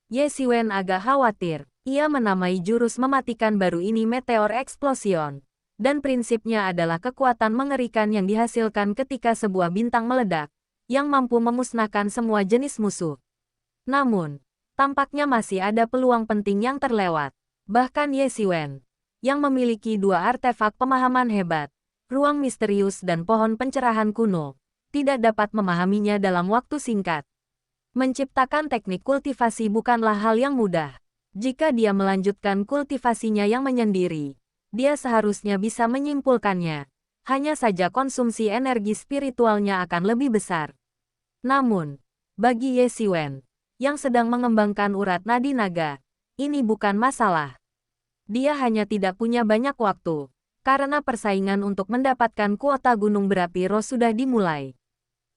Ye Xiwen agak khawatir. Ia menamai jurus mematikan baru ini Meteor Explosion. Dan prinsipnya adalah kekuatan mengerikan yang dihasilkan ketika sebuah bintang meledak, yang mampu memusnahkan semua jenis musuh. Namun, tampaknya masih ada peluang penting yang terlewat. Bahkan Ye Xiwen, yang memiliki dua artefak pemahaman hebat, ruang misterius dan pohon pencerahan kuno, tidak dapat memahaminya dalam waktu singkat. Menciptakan teknik kultivasi bukanlah hal yang mudah. Jika dia melanjutkan kultivasinya yang menyendiri, dia seharusnya bisa menyimpulkannya. Hanya saja konsumsi energi spiritualnya akan lebih besar. Namun, bagi Ye Xiwen, yang sedang mengembangkan urat nadi naga, ini bukan masalah. Dia hanya tidak punya banyak waktu, karena persaingan untuk mendapatkan kuota gunung berapi roh sudah dimulai.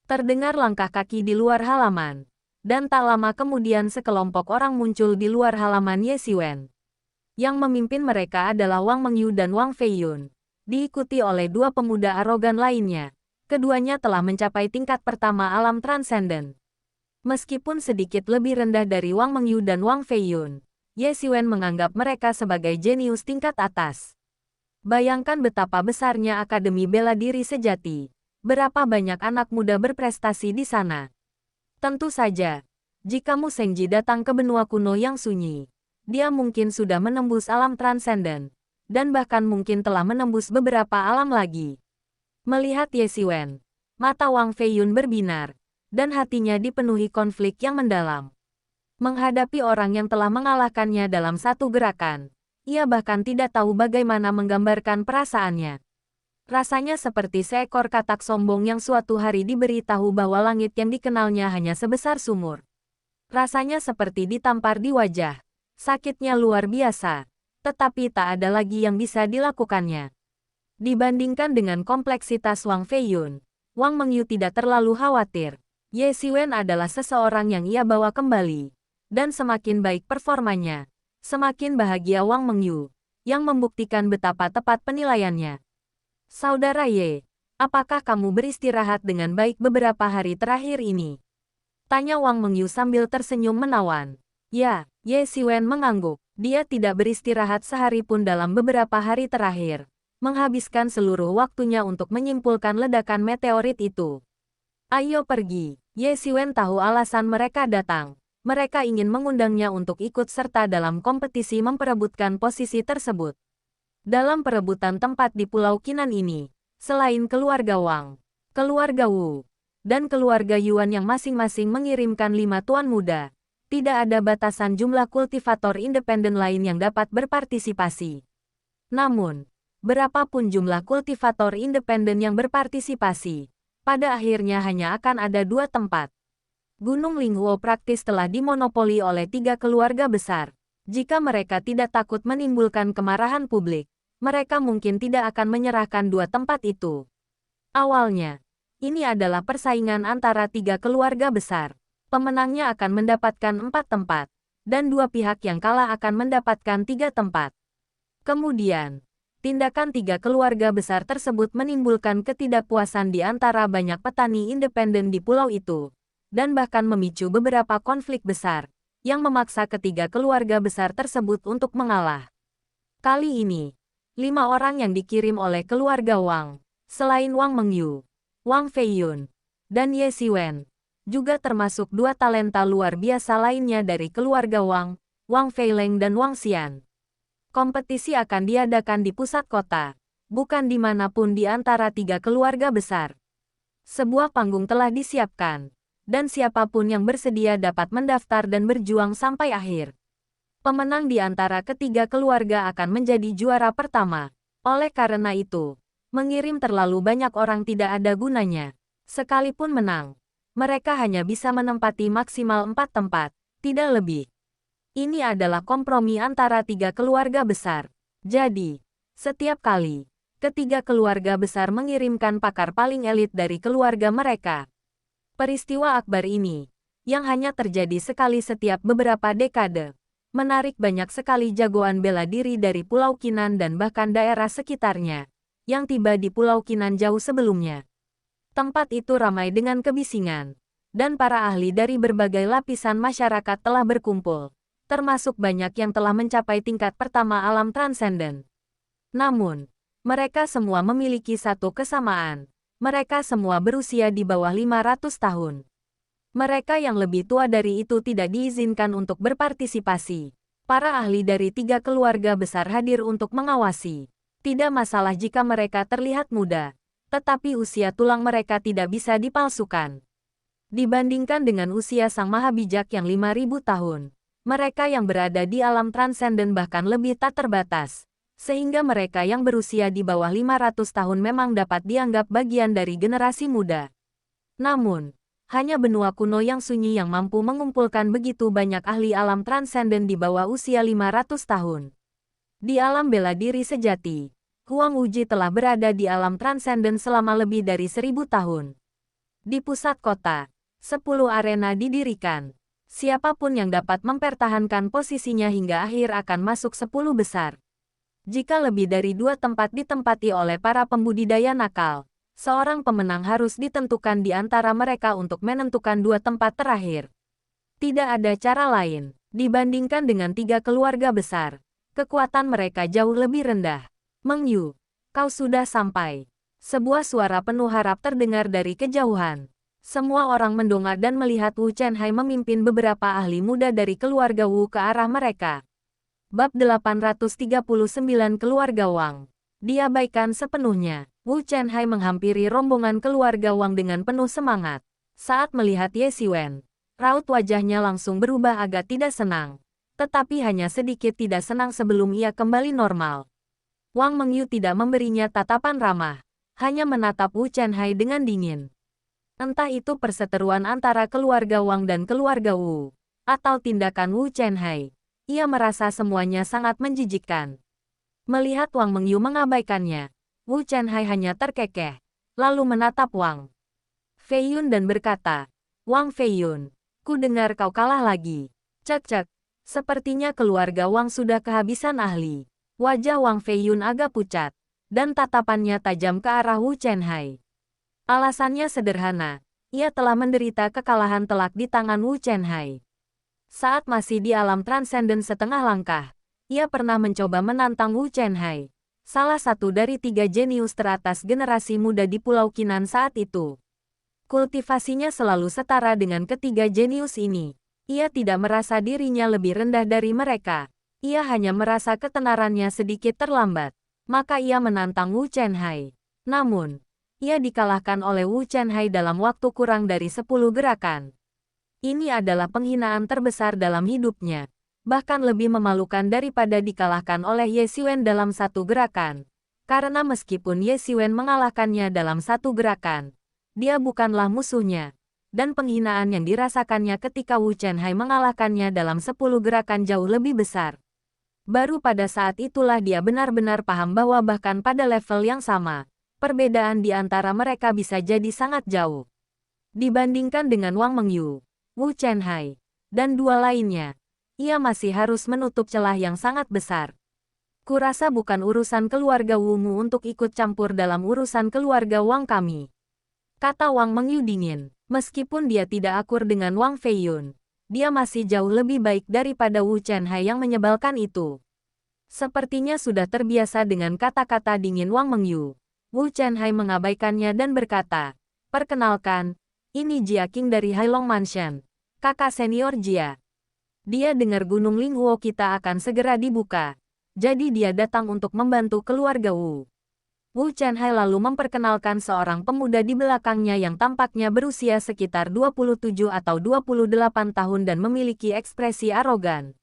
Terdengar langkah kaki di luar halaman, dan tak lama kemudian sekelompok orang muncul di luar halaman Ye Xiwen. Yang memimpin mereka adalah Wang Mengyu dan Wang Feiyun, diikuti oleh dua pemuda arogan lainnya. Keduanya telah mencapai tingkat pertama alam transenden. Meskipun sedikit lebih rendah dari Wang Mengyu dan Wang Feiyun, Ye Xiwen menganggap mereka sebagai jenius tingkat atas. Bayangkan betapa besarnya Akademi Bela Diri Sejati. Berapa banyak anak muda berprestasi di sana. Tentu saja, jika Mu Shengji datang ke benua kuno yang sunyi, dia mungkin sudah menembus alam transenden, dan bahkan mungkin telah menembus beberapa alam lagi. Melihat Ye Xiwen, mata Wang Feiyun berbinar, dan hatinya dipenuhi konflik yang mendalam. Menghadapi orang yang telah mengalahkannya dalam satu gerakan, ia bahkan tidak tahu bagaimana menggambarkan perasaannya. Rasanya seperti seekor katak sombong yang suatu hari diberitahu bahwa langit yang dikenalnya hanya sebesar sumur. Rasanya seperti ditampar di wajah. Sakitnya luar biasa, tetapi tak ada lagi yang bisa dilakukannya. Dibandingkan dengan kompleksitas Wang Feiyun, Wang Mengyu tidak terlalu khawatir. Ye Xiwen adalah seseorang yang ia bawa kembali, dan semakin baik performanya, semakin bahagia Wang Mengyu, yang membuktikan betapa tepat penilaiannya. Saudara Ye, apakah kamu beristirahat dengan baik beberapa hari terakhir ini? Tanya Wang Mengyu sambil tersenyum menawan. Ya, Ye Xiwen mengangguk. Dia tidak beristirahat sehari pun dalam beberapa hari terakhir, menghabiskan seluruh waktunya untuk menyimpulkan ledakan meteorit itu. Ayo pergi. Ye Xiwen tahu alasan mereka datang. Mereka ingin mengundangnya untuk ikut serta dalam kompetisi memperebutkan posisi tersebut. Dalam perebutan tempat di Pulau Qinan ini, selain keluarga Wang, keluarga Wu, dan keluarga Yuan yang masing-masing mengirimkan 5 tuan muda, tidak ada batasan jumlah kultivator independen lain yang dapat berpartisipasi. Namun, berapapun jumlah kultivator independen yang berpartisipasi, pada akhirnya hanya akan ada 2 tempat. Gunung Linghuo praktis telah dimonopoli oleh 3 keluarga besar. Jika mereka tidak takut menimbulkan kemarahan publik, mereka mungkin tidak akan menyerahkan 2 tempat itu. Awalnya, ini adalah persaingan antara 3 keluarga besar. Pemenangnya akan mendapatkan 4 tempat, dan 2 pihak yang kalah akan mendapatkan 3 tempat. Kemudian, tindakan 3 keluarga besar tersebut menimbulkan ketidakpuasan di antara banyak petani independen di pulau itu, dan bahkan memicu beberapa konflik besar, yang memaksa ketiga keluarga besar tersebut untuk mengalah. Kali ini, 5 orang yang dikirim oleh keluarga Wang, selain Wang Mengyu, Wang Feiyun, dan Ye Siwen, juga termasuk 2 talenta luar biasa lainnya dari keluarga Wang, Wang Feileng dan Wang Xian. Kompetisi akan diadakan di pusat kota, bukan dimanapun di antara 3 keluarga besar. Sebuah panggung telah disiapkan, dan siapapun yang bersedia dapat mendaftar dan berjuang sampai akhir. Pemenang di antara ketiga keluarga akan menjadi juara pertama. Oleh karena itu, mengirim terlalu banyak orang tidak ada gunanya. Sekalipun menang, mereka hanya bisa menempati maksimal 4 tempat, tidak lebih. Ini adalah kompromi antara 3 keluarga besar. Jadi, setiap kali, ketiga keluarga besar mengirimkan pakar paling elit dari keluarga mereka. Peristiwa akbar ini, yang hanya terjadi sekali setiap beberapa dekade, menarik banyak sekali jagoan bela diri dari Pulau Qinan dan bahkan daerah sekitarnya, yang tiba di Pulau Qinan jauh sebelumnya. Tempat itu ramai dengan kebisingan, dan para ahli dari berbagai lapisan masyarakat telah berkumpul, termasuk banyak yang telah mencapai tingkat pertama alam transenden. Namun, mereka semua memiliki satu kesamaan. Mereka semua berusia di bawah 500 tahun. Mereka yang lebih tua dari itu tidak diizinkan untuk berpartisipasi. Para ahli dari 3 keluarga besar hadir untuk mengawasi. Tidak masalah jika mereka terlihat muda, tetapi usia tulang mereka tidak bisa dipalsukan. Dibandingkan dengan usia Sang Maha Bijak yang 5.000 tahun, mereka yang berada di alam transenden bahkan lebih tak terbatas, sehingga mereka yang berusia di bawah 500 tahun memang dapat dianggap bagian dari generasi muda. Namun, hanya benua kuno yang sunyi yang mampu mengumpulkan begitu banyak ahli alam transenden di bawah usia 500 tahun. Di alam bela diri sejati, Huang Wuji telah berada di alam transenden selama lebih dari 1000 tahun. Di pusat kota, 10 arena didirikan. Siapapun yang dapat mempertahankan posisinya hingga akhir akan masuk 10 besar. Jika lebih dari 2 tempat ditempati oleh para pembudidaya nakal, seorang pemenang harus ditentukan di antara mereka untuk menentukan 2 tempat terakhir. Tidak ada cara lain, dibandingkan dengan 3 keluarga besar. Kekuatan mereka jauh lebih rendah. Mengyu, kau sudah sampai. Sebuah suara penuh harap terdengar dari kejauhan. Semua orang mendongak dan melihat Wu Chenhai memimpin beberapa ahli muda dari keluarga Wu ke arah mereka. Bab 839 Keluarga Wang. Diabaikan sepenuhnya, Wu Chenhai menghampiri rombongan keluarga Wang dengan penuh semangat. Saat melihat Ye Siwen, raut wajahnya langsung berubah agak tidak senang. Tetapi hanya sedikit tidak senang sebelum ia kembali normal. Wang Mengyu tidak memberinya tatapan ramah, hanya menatap Wu Chenhai dengan dingin. Entah itu perseteruan antara keluarga Wang dan keluarga Wu, atau tindakan Wu Chenhai, ia merasa semuanya sangat menjijikkan. Melihat Wang Mengyu mengabaikannya, Wu Chenhai hanya terkekeh, lalu menatap Wang Feiyun dan berkata, "Wang Feiyun, ku dengar kau kalah lagi." Cek-cek, sepertinya keluarga Wang sudah kehabisan ahli. Wajah Wang Feiyun agak pucat, dan tatapannya tajam ke arah Wu Chenhai. Alasannya sederhana, ia telah menderita kekalahan telak di tangan Wu Chenhai. Saat masih di alam transenden setengah langkah, ia pernah mencoba menantang Wu Chenhai, salah satu dari 3 jenius teratas generasi muda di Pulau Qinan saat itu. Kultivasinya selalu setara dengan ketiga jenius ini. Ia tidak merasa dirinya lebih rendah dari mereka. Ia hanya merasa ketenarannya sedikit terlambat. Maka ia menantang Wu Chenhai. Namun, ia dikalahkan oleh Wu Chenhai dalam waktu kurang dari 10 gerakan. Ini adalah penghinaan terbesar dalam hidupnya. Bahkan lebih memalukan daripada dikalahkan oleh Ye Siwen dalam 1 gerakan. Karena meskipun Ye Siwen mengalahkannya dalam 1 gerakan, dia bukanlah musuhnya. Dan penghinaan yang dirasakannya ketika Wu Chenhai mengalahkannya dalam 10 gerakan jauh lebih besar. Baru pada saat itulah dia benar-benar paham bahwa bahkan pada level yang sama, Perbedaan di antara mereka bisa jadi sangat jauh. Dibandingkan dengan Wang Mengyu, Wu Chenhai, dan dua lainnya, ia masih harus menutup celah yang sangat besar. Kurasa bukan urusan keluarga Wumu untuk ikut campur dalam urusan keluarga Wang kami, kata Wang Mengyu dingin. Meskipun dia tidak akur dengan Wang Feiyun, dia masih jauh lebih baik daripada Wu Chenhai yang menyebalkan itu. Sepertinya sudah terbiasa dengan kata-kata dingin Wang Mengyu. Wu Chenhai mengabaikannya dan berkata, "Perkenalkan, ini Jia Qing dari Hailong Mansion, kakak senior Jia. Dia dengar Gunung Linghuo kita akan segera dibuka, jadi dia datang untuk membantu keluarga Wu." Wu Chenhai lalu memperkenalkan seorang pemuda di belakangnya yang tampaknya berusia sekitar 27 atau 28 tahun dan memiliki ekspresi arogan.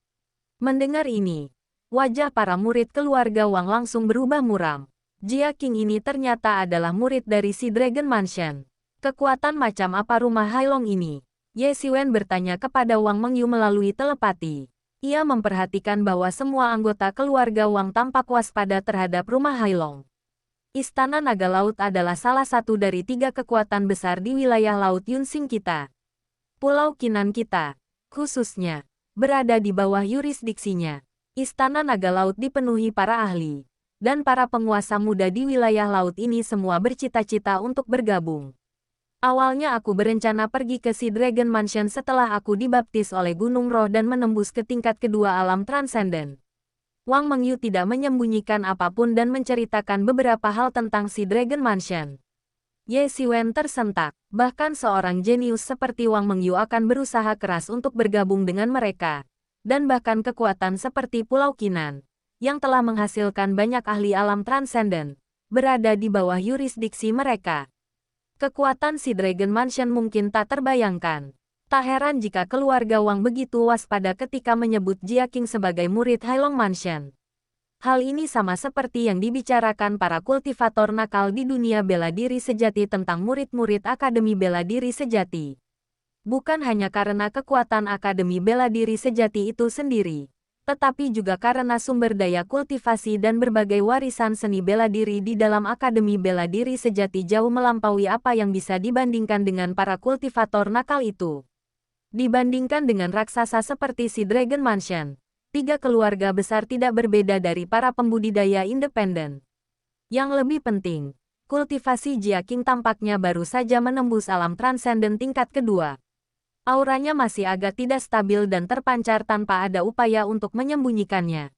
Mendengar ini, wajah para murid keluarga Wang langsung berubah muram. Jia Qing ini ternyata adalah murid dari si Dragon Mansion. Kekuatan macam apa rumah Hailong ini? Ye Xiwen bertanya kepada Wang Mengyu melalui telepati. Ia memperhatikan bahwa semua anggota keluarga Wang tampak waspada terhadap rumah Hailong. Istana Naga Laut adalah salah satu dari 3 kekuatan besar di wilayah Laut Yunsing kita. Pulau Kinan kita, khususnya, berada di bawah yurisdiksinya. Istana Naga Laut dipenuhi para ahli, dan para penguasa muda di wilayah laut ini semua bercita-cita untuk bergabung. Awalnya aku berencana pergi ke si Dragon Mansion setelah aku dibaptis oleh Gunung Roh dan menembus ke tingkat kedua alam transenden. Wang Mengyu tidak menyembunyikan apapun dan menceritakan beberapa hal tentang si Dragon Mansion. Ye Xiwen tersentak, bahkan seorang jenius seperti Wang Mengyu akan berusaha keras untuk bergabung dengan mereka. Dan bahkan kekuatan seperti Pulau Kinan, yang telah menghasilkan banyak ahli alam transenden, berada di bawah yurisdiksi mereka. Kekuatan si Dragon Mansion mungkin tak terbayangkan. Tak heran jika keluarga Wang begitu waspada ketika menyebut Jia Qing sebagai murid Hailong Mansion. Hal ini sama seperti yang dibicarakan para kultivator nakal di dunia bela diri sejati tentang murid-murid Akademi Bela Diri Sejati. Bukan hanya karena kekuatan Akademi Bela Diri Sejati itu sendiri, tetapi juga karena sumber daya kultivasi dan berbagai warisan seni bela diri di dalam Akademi Bela Diri Sejati jauh melampaui apa yang bisa dibandingkan dengan para kultivator nakal itu. Dibandingkan dengan raksasa seperti si Dragon Mansion, 3 keluarga besar tidak berbeda dari para pembudidaya independen. Yang lebih penting, kultivasi Jia Qing tampaknya baru saja menembus alam transenden tingkat kedua. Auranya masih agak tidak stabil dan terpancar tanpa ada upaya untuk menyembunyikannya.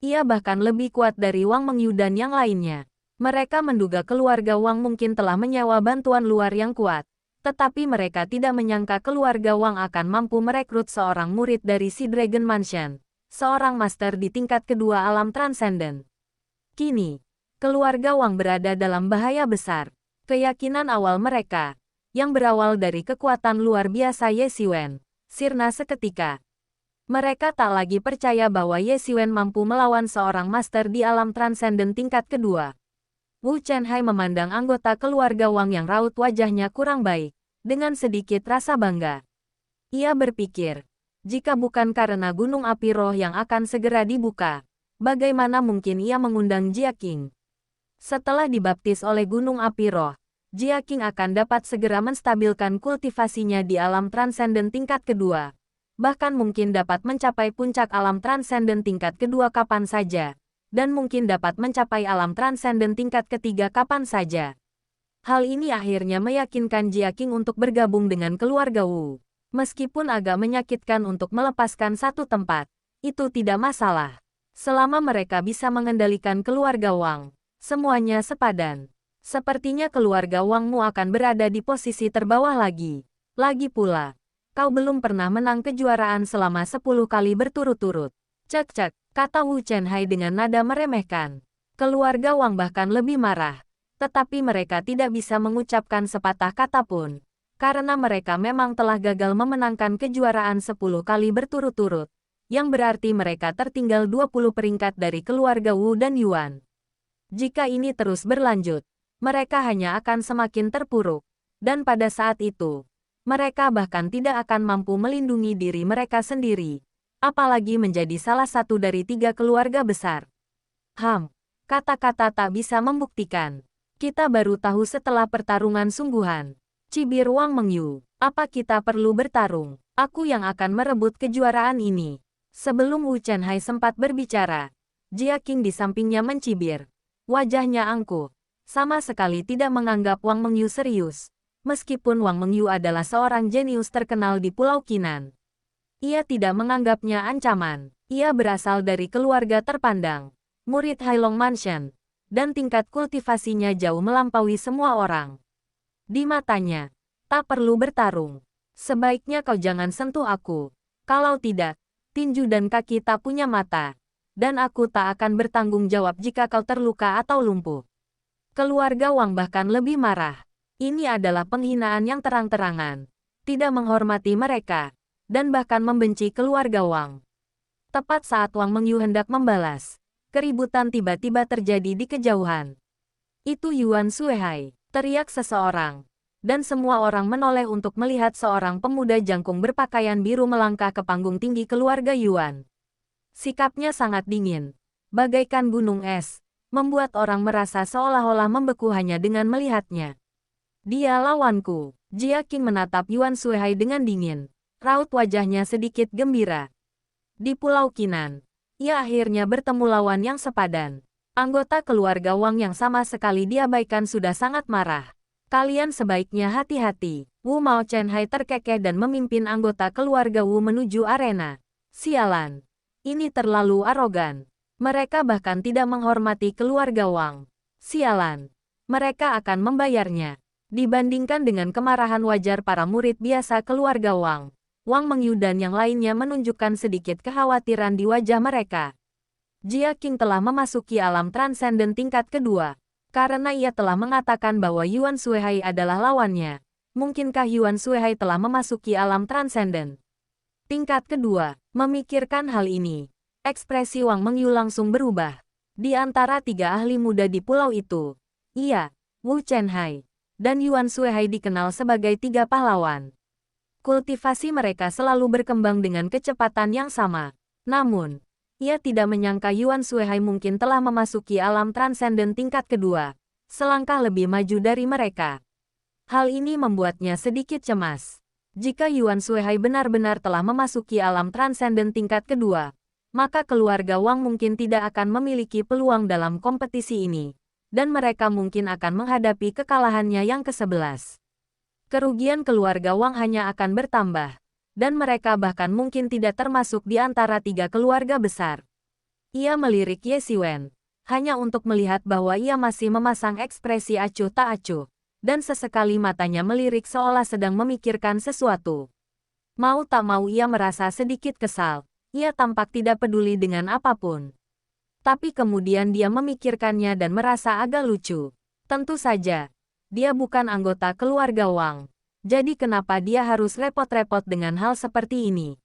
Ia bahkan lebih kuat dari Wang Mengyu dan yang lainnya. Mereka menduga keluarga Wang mungkin telah menyewa bantuan luar yang kuat, tetapi mereka tidak menyangka keluarga Wang akan mampu merekrut seorang murid dari si Dragon Mansion, seorang master di tingkat kedua alam transenden. Kini, keluarga Wang berada dalam bahaya besar. Keyakinan awal mereka, yang berawal dari kekuatan luar biasa Ye Xiwen, sirna seketika. Mereka tak lagi percaya bahwa Ye Xiwen mampu melawan seorang master di alam transenden tingkat kedua. Wu Chenhai memandang anggota keluarga Wang yang raut wajahnya kurang baik, dengan sedikit rasa bangga. Ia berpikir, jika bukan karena gunung api roh yang akan segera dibuka, bagaimana mungkin ia mengundang Jia Qing? Setelah dibaptis oleh gunung api roh, Jia Qing akan dapat segera menstabilkan kultivasinya di alam transenden tingkat kedua. Bahkan mungkin dapat mencapai puncak alam transenden tingkat kedua kapan saja. Dan mungkin dapat mencapai alam transenden tingkat ketiga kapan saja. Hal ini akhirnya meyakinkan Jia Qing untuk bergabung dengan keluarga Wu. Meskipun agak menyakitkan untuk melepaskan satu tempat, itu tidak masalah. Selama mereka bisa mengendalikan keluarga Wang, semuanya sepadan. Sepertinya keluarga Wangmu akan berada di posisi terbawah lagi. Lagi pula, kau belum pernah menang kejuaraan selama 10 kali berturut-turut. Cek-cek, kata Wu Chenhai dengan nada meremehkan. Keluarga Wang bahkan lebih marah. Tetapi mereka tidak bisa mengucapkan sepatah kata pun. Karena mereka memang telah gagal memenangkan kejuaraan 10 kali berturut-turut. Yang berarti mereka tertinggal 20 peringkat dari keluarga Wu dan Yuan. Jika ini terus berlanjut, mereka hanya akan semakin terpuruk, dan pada saat itu, mereka bahkan tidak akan mampu melindungi diri mereka sendiri, apalagi menjadi salah satu dari 3 keluarga besar. Kata-kata tak bisa membuktikan. Kita baru tahu setelah pertarungan sungguhan. Cibir Wang Mengyu, apa kita perlu bertarung? Aku yang akan merebut kejuaraan ini. Sebelum Wu Chenhai sempat berbicara, Jia Qing di sampingnya mencibir. Wajahnya angkuh. Sama sekali tidak menganggap Wang Mengyu serius. Meskipun Wang Mengyu adalah seorang jenius terkenal di Pulau Qinan. Ia tidak menganggapnya ancaman. Ia berasal dari keluarga terpandang, murid Hailong Mansion, dan tingkat kultivasinya jauh melampaui semua orang. Di matanya, tak perlu bertarung. Sebaiknya kau jangan sentuh aku. Kalau tidak, tinju dan kaki tak punya mata. Dan aku tak akan bertanggung jawab jika kau terluka atau lumpuh. Keluarga Wang bahkan lebih marah. Ini adalah penghinaan yang terang-terangan. Tidak menghormati mereka. Dan bahkan membenci keluarga Wang. Tepat saat Wang Mengyu hendak membalas, keributan tiba-tiba terjadi di kejauhan. Itu Yuan Suehai, teriak seseorang. Dan semua orang menoleh untuk melihat seorang pemuda jangkung berpakaian biru melangkah ke panggung tinggi keluarga Yuan. Sikapnya sangat dingin, bagaikan gunung es, membuat orang merasa seolah-olah membeku hanya dengan melihatnya. Dia lawanku. Jia Qing menatap Yuan Suehai dengan dingin. Raut wajahnya sedikit gembira. Di Pulau Qinan, ia akhirnya bertemu lawan yang sepadan. Anggota keluarga Wang yang sama sekali diabaikan sudah sangat marah. Kalian sebaiknya hati-hati. Wu Mao Chenhai terkekeh dan memimpin anggota keluarga Wu menuju arena. Sialan. Ini terlalu arogan. Mereka bahkan tidak menghormati keluarga Wang. Sialan. Mereka akan membayarnya. Dibandingkan dengan kemarahan wajar para murid biasa keluarga Wang, Wang Mengyu dan yang lainnya menunjukkan sedikit kekhawatiran di wajah mereka. Jia Qing telah memasuki alam transenden tingkat kedua. Karena ia telah mengatakan bahwa Yuan Suehai adalah lawannya. Mungkinkah Yuan Suehai telah memasuki alam transenden? Tingkat kedua, memikirkan hal ini. Ekspresi Wang Mengyu langsung berubah. Di antara tiga ahli muda di pulau itu, ia, Wu Chenhai, dan Yuan Suehai dikenal sebagai tiga pahlawan. Kultivasi mereka selalu berkembang dengan kecepatan yang sama. Namun, ia tidak menyangka Yuan Suehai mungkin telah memasuki alam transenden tingkat kedua, selangkah lebih maju dari mereka. Hal ini membuatnya sedikit cemas. Jika Yuan Suehai benar-benar telah memasuki alam transenden tingkat kedua, maka keluarga Wang mungkin tidak akan memiliki peluang dalam kompetisi ini, dan mereka mungkin akan menghadapi kekalahannya yang ke-11. Kerugian keluarga Wang hanya akan bertambah. Dan mereka bahkan mungkin tidak termasuk di antara tiga keluarga besar. Ia melirik Ye Siwen, hanya untuk melihat bahwa ia masih memasang ekspresi acuh tak acuh, dan sesekali matanya melirik seolah sedang memikirkan sesuatu. Mau tak mau ia merasa sedikit kesal, ia tampak tidak peduli dengan apapun. Tapi kemudian dia memikirkannya dan merasa agak lucu. Tentu saja, dia bukan anggota keluarga Wang. Jadi kenapa dia harus repot-repot dengan hal seperti ini?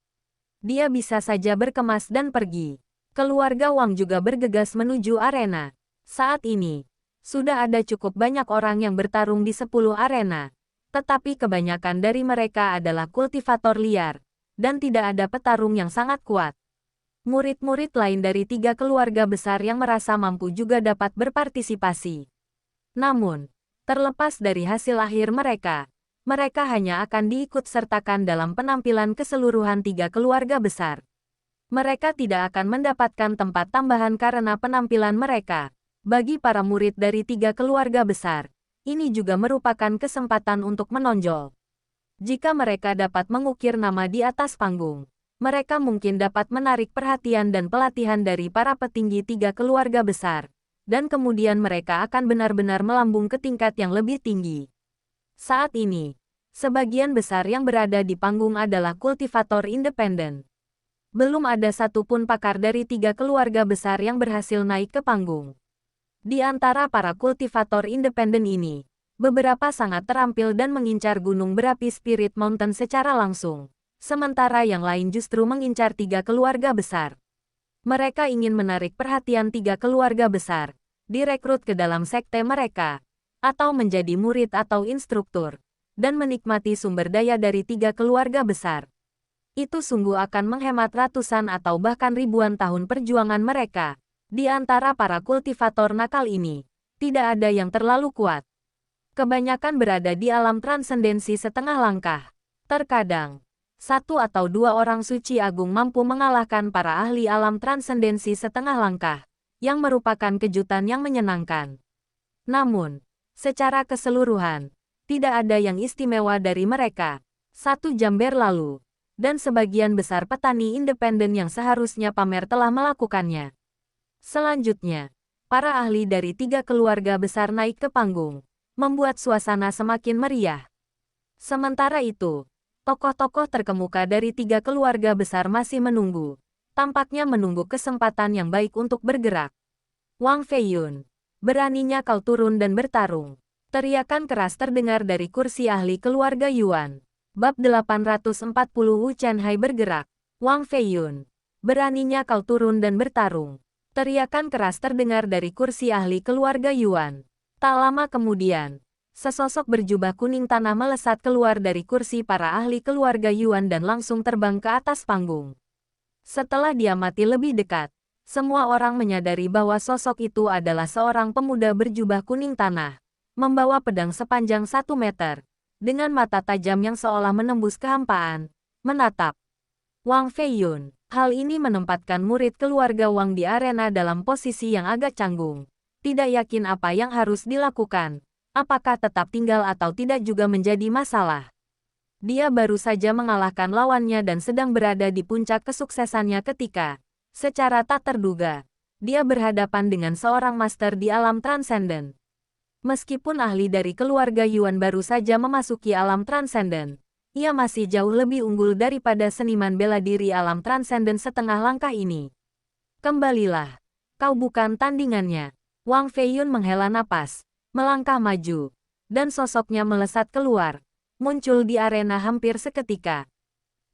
Dia bisa saja berkemas dan pergi. Keluarga Wang juga bergegas menuju arena. Saat ini, sudah ada cukup banyak orang yang bertarung di 10 arena. Tetapi kebanyakan dari mereka adalah kultivator liar, dan tidak ada petarung yang sangat kuat. Murid-murid lain dari tiga keluarga besar yang merasa mampu juga dapat berpartisipasi. Namun, terlepas dari hasil akhir mereka hanya akan diikut-sertakan dalam penampilan keseluruhan tiga keluarga besar. Mereka tidak akan mendapatkan tempat tambahan karena penampilan mereka. Bagi para murid dari tiga keluarga besar, ini juga merupakan kesempatan untuk menonjol. Jika mereka dapat mengukir nama di atas panggung, mereka mungkin dapat menarik perhatian dan pelatihan dari para petinggi tiga keluarga besar, dan kemudian mereka akan benar-benar melambung ke tingkat yang lebih tinggi. Saat ini, sebagian besar yang berada di panggung adalah kultivator independen. Belum ada satupun pakar dari tiga keluarga besar yang berhasil naik ke panggung. Di antara para kultivator independen ini, beberapa sangat terampil dan mengincar gunung berapi Spirit Mountain secara langsung, sementara yang lain justru mengincar tiga keluarga besar. Mereka ingin menarik perhatian tiga keluarga besar, direkrut ke dalam sekte mereka, atau menjadi murid atau instruktur, dan menikmati sumber daya dari tiga keluarga besar. Itu sungguh akan menghemat ratusan atau bahkan ribuan tahun perjuangan mereka. Di antara para kultivator nakal ini, tidak ada yang terlalu kuat. Kebanyakan berada di alam transendensi setengah langkah. Terkadang, satu atau dua orang suci agung mampu mengalahkan para ahli alam transendensi setengah langkah, yang merupakan kejutan yang menyenangkan. Namun, secara keseluruhan, tidak ada yang istimewa dari mereka. 1 jam berlalu, dan sebagian besar petani independen yang seharusnya pamer telah melakukannya. Selanjutnya, para ahli dari 3 keluarga besar naik ke panggung, membuat suasana semakin meriah. Sementara itu, tokoh-tokoh terkemuka dari 3 keluarga besar masih menunggu, tampaknya menunggu kesempatan yang baik untuk bergerak. Wang Feiyun, beraninya kau turun dan bertarung. Teriakan keras terdengar dari kursi ahli keluarga Yuan. Bab 840 Wu Chenhai bergerak. Wang Feiyun, beraninya kau turun dan bertarung. Teriakan keras terdengar dari kursi ahli keluarga Yuan. Tak lama kemudian, sesosok berjubah kuning tanah melesat keluar dari kursi para ahli keluarga Yuan dan langsung terbang ke atas panggung. Setelah diamati lebih dekat, semua orang menyadari bahwa sosok itu adalah seorang pemuda berjubah kuning tanah, membawa pedang sepanjang 1 meter, dengan mata tajam yang seolah menembus kehampaan, menatap Wang Feiyun. Hal ini menempatkan murid keluarga Wang di arena dalam posisi yang agak canggung. Tidak yakin apa yang harus dilakukan, apakah tetap tinggal atau tidak juga menjadi masalah. Dia baru saja mengalahkan lawannya dan sedang berada di puncak kesuksesannya ketika, secara tak terduga, dia berhadapan dengan seorang master di alam transenden. Meskipun ahli dari keluarga Yuan baru saja memasuki alam transenden, ia masih jauh lebih unggul daripada seniman bela diri alam transenden setengah langkah ini. Kembalilah, kau bukan tandingannya. Wang Feiyun menghela napas, melangkah maju, dan sosoknya melesat keluar, muncul di arena hampir seketika.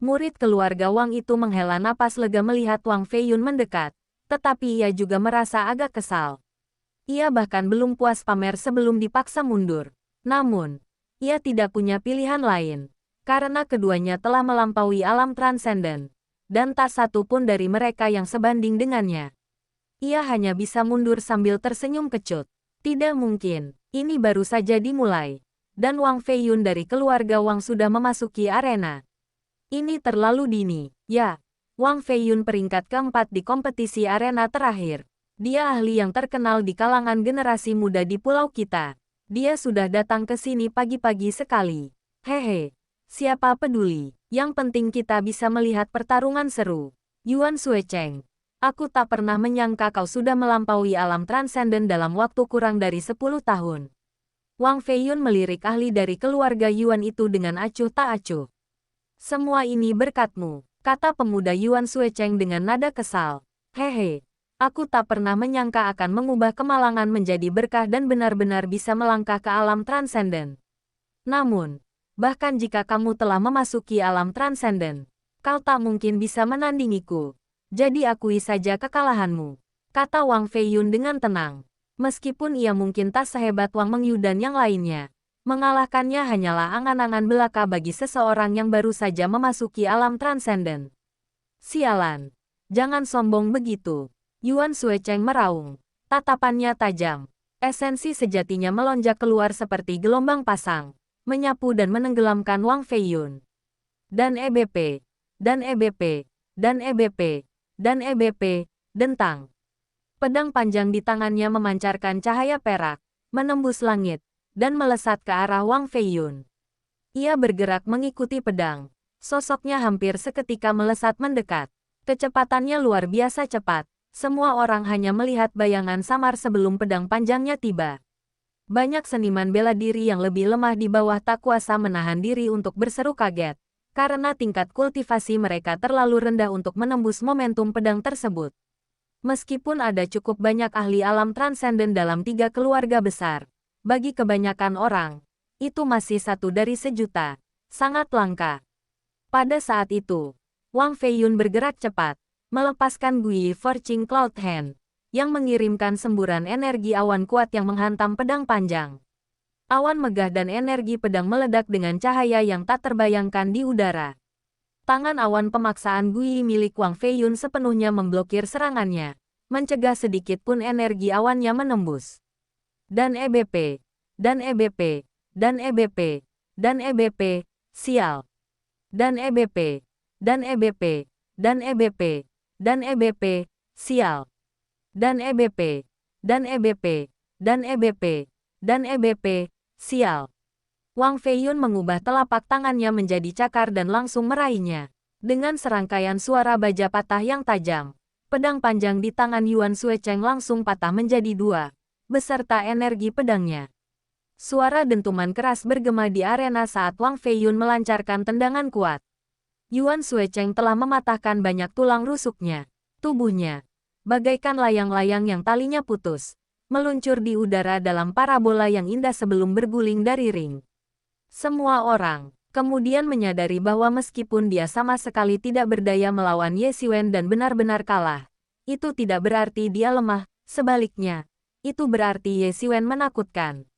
Murid keluarga Wang itu menghela napas lega melihat Wang Feiyun mendekat, tetapi ia juga merasa agak kesal. Ia bahkan belum puas pamer sebelum dipaksa mundur. Namun, ia tidak punya pilihan lain, karena keduanya telah melampaui alam transenden, dan tak satu pun dari mereka yang sebanding dengannya. Ia hanya bisa mundur sambil tersenyum kecut. Tidak mungkin, ini baru saja dimulai, dan Wang Feiyun dari keluarga Wang sudah memasuki arena. Ini terlalu dini, ya. Wang Feiyun peringkat keempat di kompetisi arena terakhir. Dia ahli yang terkenal di kalangan generasi muda di pulau kita. Dia sudah datang ke sini pagi-pagi sekali. Hehe, siapa peduli, yang penting kita bisa melihat pertarungan seru. Yuan Suecheng, aku tak pernah menyangka kau sudah melampaui alam transenden dalam waktu kurang dari 10 tahun. Wang Feiyun melirik ahli dari keluarga Yuan itu dengan acuh tak acuh. Semua ini berkatmu, kata pemuda Yuan Suecheng dengan nada kesal. Hehe, aku tak pernah menyangka akan mengubah kemalangan menjadi berkah dan benar-benar bisa melangkah ke alam transenden. Namun, bahkan jika kamu telah memasuki alam transenden, kau tak mungkin bisa menandingiku. Jadi akui saja kekalahanmu, kata Wang Feiyun dengan tenang. Meskipun ia mungkin tak sehebat Wang Mengyu dan yang lainnya, mengalahkannya hanyalah angan-angan belaka bagi seseorang yang baru saja memasuki alam transenden. Sialan, jangan sombong begitu. Yuan Suecheng meraung, tatapannya tajam. Esensi sejatinya melonjak keluar seperti gelombang pasang, menyapu dan menenggelamkan Wang Feiyun. Dan EBP, dan EBP, dan EBP. Dan EBP, dentang. Pedang panjang di tangannya memancarkan cahaya perak, menembus langit, dan melesat ke arah Wang Feiyun. Ia bergerak mengikuti pedang. Sosoknya hampir seketika melesat mendekat. Kecepatannya luar biasa cepat. Semua orang hanya melihat bayangan samar sebelum pedang panjangnya tiba. Banyak seniman bela diri yang lebih lemah di bawah tak kuasa menahan diri untuk berseru kaget, karena tingkat kultivasi mereka terlalu rendah untuk menembus momentum pedang tersebut. Meskipun ada cukup banyak ahli alam transenden dalam 3 keluarga besar, bagi kebanyakan orang, itu masih 1 dari sejuta, sangat langka. Pada saat itu, Wang Feiyun bergerak cepat, melepaskan Gui Forching Cloud Hand, yang mengirimkan semburan energi awan kuat yang menghantam pedang panjang. Awan megah dan energi pedang meledak dengan cahaya yang tak terbayangkan di udara. Tangan awan pemaksaan Gui milik Wang Feiyun sepenuhnya memblokir serangannya, mencegah sedikit pun energi awannya menembus. Dan EBP. Dan EBP. Dan EBP. Dan EBP. Sial. Dan EBP. Dan EBP. Dan EBP. Dan EBP. Sial. Dan EBP. Dan EBP. Dan EBP. Dan EBP. Sial. Wang Feiyun mengubah telapak tangannya menjadi cakar dan langsung meraihnya. Dengan serangkaian suara baja patah yang tajam, pedang panjang di tangan Yuan Suecheng langsung patah menjadi dua, beserta energi pedangnya. Suara dentuman keras bergema di arena saat Wang Feiyun melancarkan tendangan kuat. Yuan Suecheng telah mematahkan banyak tulang rusuknya. Tubuhnya, bagaikan layang-layang yang talinya putus, meluncur di udara dalam parabola yang indah sebelum berguling dari ring. Semua orang kemudian menyadari bahwa meskipun dia sama sekali tidak berdaya melawan Ye Xiwen dan benar-benar kalah, itu tidak berarti dia lemah, sebaliknya, itu berarti Ye Xiwen menakutkan.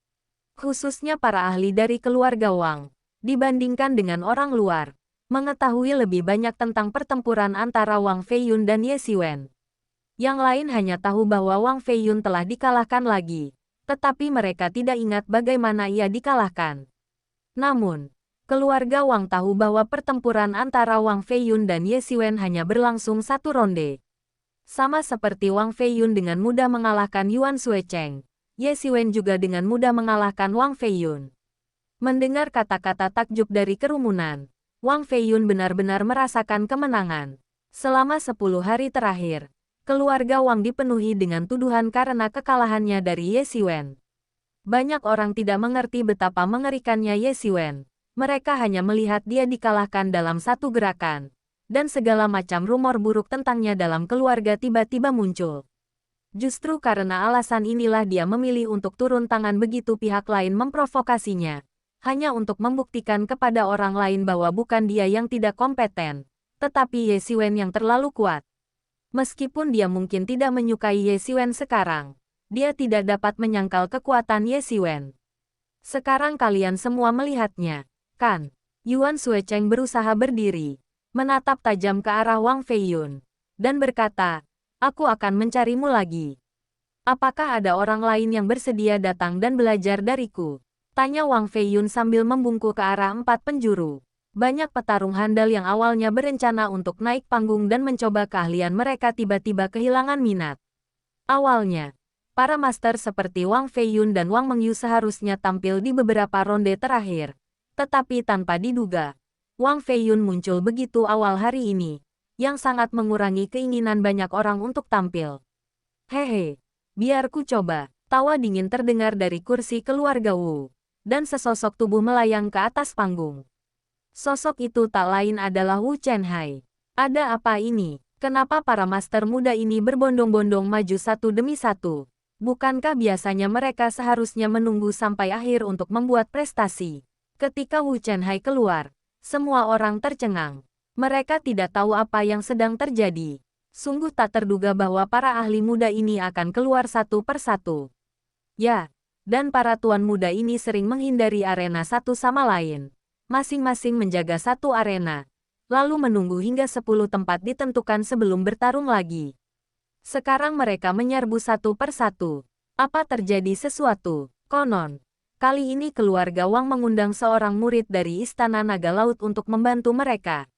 Khususnya para ahli dari keluarga Wang, dibandingkan dengan orang luar, mengetahui lebih banyak tentang pertempuran antara Wang Feiyun dan Ye Xiwen. Yang lain hanya tahu bahwa Wang Feiyun telah dikalahkan lagi, tetapi mereka tidak ingat bagaimana ia dikalahkan. Namun, keluarga Wang tahu bahwa pertempuran antara Wang Feiyun dan Ye Xiwen hanya berlangsung satu ronde. Sama seperti Wang Feiyun dengan mudah mengalahkan Yuan Suecheng, Ye Xiwen juga dengan mudah mengalahkan Wang Feiyun. Mendengar kata-kata takjub dari kerumunan, Wang Feiyun benar-benar merasakan kemenangan. Selama 10 hari terakhir, keluarga Wang dipenuhi dengan tuduhan karena kekalahannya dari Ye Xiwen. Banyak orang tidak mengerti betapa mengerikannya Ye Xiwen. Mereka hanya melihat dia dikalahkan dalam satu gerakan, dan segala macam rumor buruk tentangnya dalam keluarga tiba-tiba muncul. Justru karena alasan inilah dia memilih untuk turun tangan begitu pihak lain memprovokasinya, hanya untuk membuktikan kepada orang lain bahwa bukan dia yang tidak kompeten, tetapi Ye Xiwen yang terlalu kuat. Meskipun dia mungkin tidak menyukai Ye Xiwen sekarang, dia tidak dapat menyangkal kekuatan Ye Xiwen. Sekarang kalian semua melihatnya, kan? Yuan Suecheng berusaha berdiri, menatap tajam ke arah Wang Feiyun, dan berkata, aku akan mencarimu lagi. Apakah ada orang lain yang bersedia datang dan belajar dariku? Tanya Wang Feiyun sambil membungkuk ke arah 4 penjuru. Banyak petarung handal yang awalnya berencana untuk naik panggung dan mencoba keahlian mereka tiba-tiba kehilangan minat. Awalnya, para master seperti Wang Feiyun dan Wang Mengyu seharusnya tampil di beberapa ronde terakhir. Tetapi tanpa diduga, Wang Feiyun muncul begitu awal hari ini, yang sangat mengurangi keinginan banyak orang untuk tampil. Hehe, biar ku coba. Tawa dingin terdengar dari kursi keluarga Wu, dan sesosok tubuh melayang ke atas panggung. Sosok itu tak lain adalah Wu Chenhai. Ada apa ini? Kenapa para master muda ini berbondong-bondong maju satu demi satu? Bukankah biasanya mereka seharusnya menunggu sampai akhir untuk membuat prestasi? Ketika Wu Chenhai keluar, semua orang tercengang. Mereka tidak tahu apa yang sedang terjadi. Sungguh tak terduga bahwa para ahli muda ini akan keluar satu persatu. Ya, dan para tuan muda ini sering menghindari arena satu sama lain. Masing-masing menjaga satu arena, lalu menunggu hingga 10 tempat ditentukan sebelum bertarung lagi. Sekarang mereka menyerbu satu persatu. Apa terjadi sesuatu? Konon, kali ini keluarga Wang mengundang seorang murid dari Istana Naga Laut untuk membantu mereka.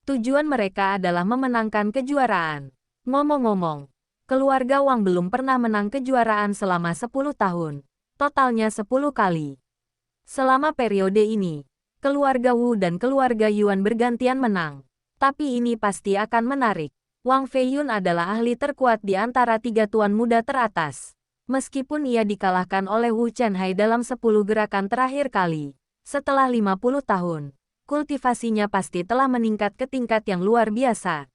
Tujuan mereka adalah memenangkan kejuaraan. Ngomong-ngomong, keluarga Wang belum pernah menang kejuaraan selama 10 tahun. Totalnya 10 kali. Selama periode ini, keluarga Wu dan keluarga Yuan bergantian menang. Tapi ini pasti akan menarik. Wang Feiyun adalah ahli terkuat di antara 3 tuan muda teratas. Meskipun ia dikalahkan oleh Wu Chenhai dalam 10 gerakan terakhir kali, setelah 50 tahun, kultivasinya pasti telah meningkat ke tingkat yang luar biasa.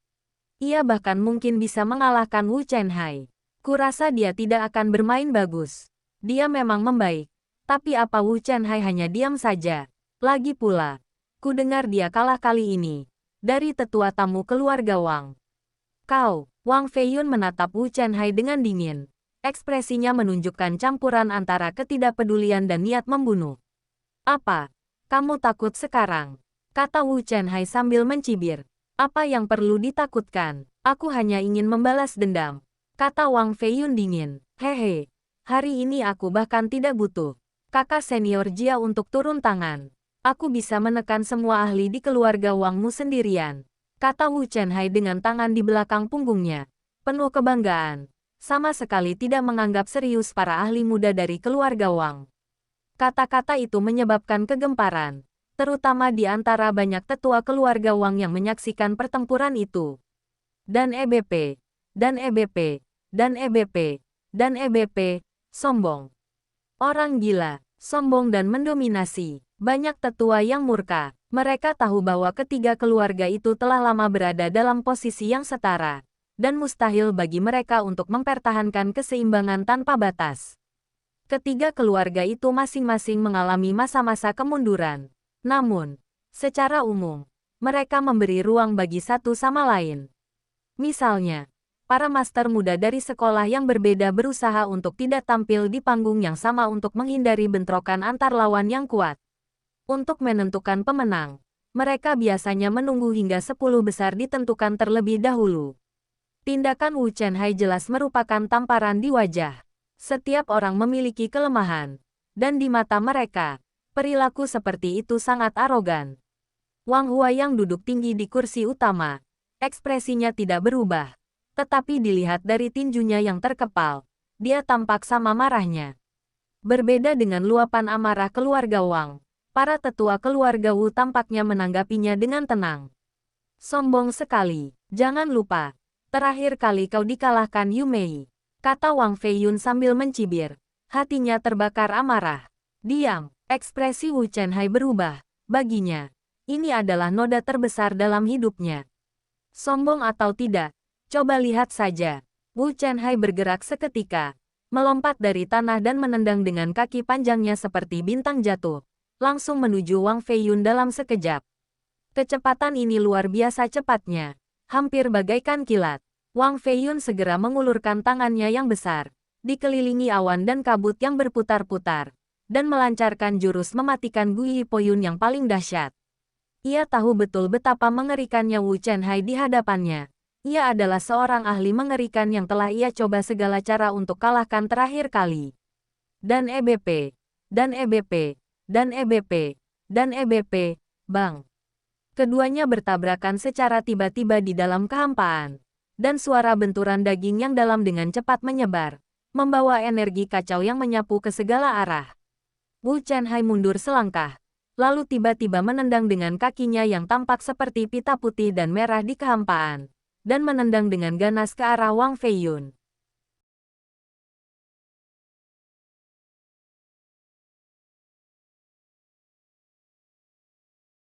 Ia bahkan mungkin bisa mengalahkan Wu Chenhai. Kurasa dia tidak akan bermain bagus. Dia memang membaik. Tapi apa Wu Chenhai hanya diam saja? Lagi pula, ku dengar dia kalah kali ini dari tetua tamu keluarga Wang. Kau, Wang Feiyun menatap Wu Chenhai dengan dingin. Ekspresinya menunjukkan campuran antara ketidakpedulian dan niat membunuh. Apa? Kamu takut sekarang? Kata Wu Chenhai sambil mencibir. Apa yang perlu ditakutkan? Aku hanya ingin membalas dendam. Kata Wang Feiyun dingin. Hehe. Hari ini aku bahkan tidak butuh kakak senior Jia untuk turun tangan. Aku bisa menekan semua ahli di keluarga Wangmu sendirian, kata Wu Chenhai dengan tangan di belakang punggungnya. Penuh kebanggaan, sama sekali tidak menganggap serius para ahli muda dari keluarga Wang. Kata-kata itu menyebabkan kegemparan, terutama di antara banyak tetua keluarga Wang yang menyaksikan pertempuran itu. Dan EBP, dan EBP, dan EBP, dan EBP, sombong. Orang gila, sombong dan mendominasi. Banyak tetua yang murka. Mereka tahu bahwa ketiga keluarga itu telah lama berada dalam posisi yang setara, dan mustahil bagi mereka untuk mempertahankan keseimbangan tanpa batas. Ketiga keluarga itu masing-masing mengalami masa-masa kemunduran. Namun, secara umum, mereka memberi ruang bagi satu sama lain. Misalnya, para master muda dari sekolah yang berbeda berusaha untuk tidak tampil di panggung yang sama untuk menghindari bentrokan antar lawan yang kuat. Untuk menentukan pemenang, mereka biasanya menunggu hingga 10 besar ditentukan terlebih dahulu. Tindakan Wu Chenhai jelas merupakan tamparan di wajah. Setiap orang memiliki kelemahan, dan di mata mereka, perilaku seperti itu sangat arogan. Wang Hua yang duduk tinggi di kursi utama, ekspresinya tidak berubah. Tetapi dilihat dari tinjunya yang terkepal, dia tampak sama marahnya. Berbeda dengan luapan amarah keluarga Wang, para tetua keluarga Wu tampaknya menanggapinya dengan tenang. Sombong sekali, jangan lupa, terakhir kali kau dikalahkan Yu Mei, kata Wang Feiyun sambil mencibir. Hatinya terbakar amarah. Diam, ekspresi Wu Chenhai berubah. Baginya, ini adalah noda terbesar dalam hidupnya. Sombong atau tidak, coba lihat saja. Wu Chenhai bergerak seketika, melompat dari tanah dan menendang dengan kaki panjangnya seperti bintang jatuh, langsung menuju Wang Feiyun dalam sekejap. Kecepatan ini luar biasa cepatnya, hampir bagaikan kilat. Wang Feiyun segera mengulurkan tangannya yang besar, dikelilingi awan dan kabut yang berputar-putar, dan melancarkan jurus mematikan Gui Poyun yang paling dahsyat. Ia tahu betul betapa mengerikannya Wu Chenhai di hadapannya. Ia adalah seorang ahli mengerikan yang telah ia coba segala cara untuk kalahkan terakhir kali. Dan EBP, dan EBP, dan EBP, dan EBP, bang. Keduanya bertabrakan secara tiba-tiba di dalam kehampaan, dan suara benturan daging yang dalam dengan cepat menyebar, membawa energi kacau yang menyapu ke segala arah. Wu Chenhai mundur selangkah, lalu tiba-tiba menendang dengan kakinya yang tampak seperti pita putih dan merah di kehampaan, dan menendang dengan ganas ke arah Wang Feiyun.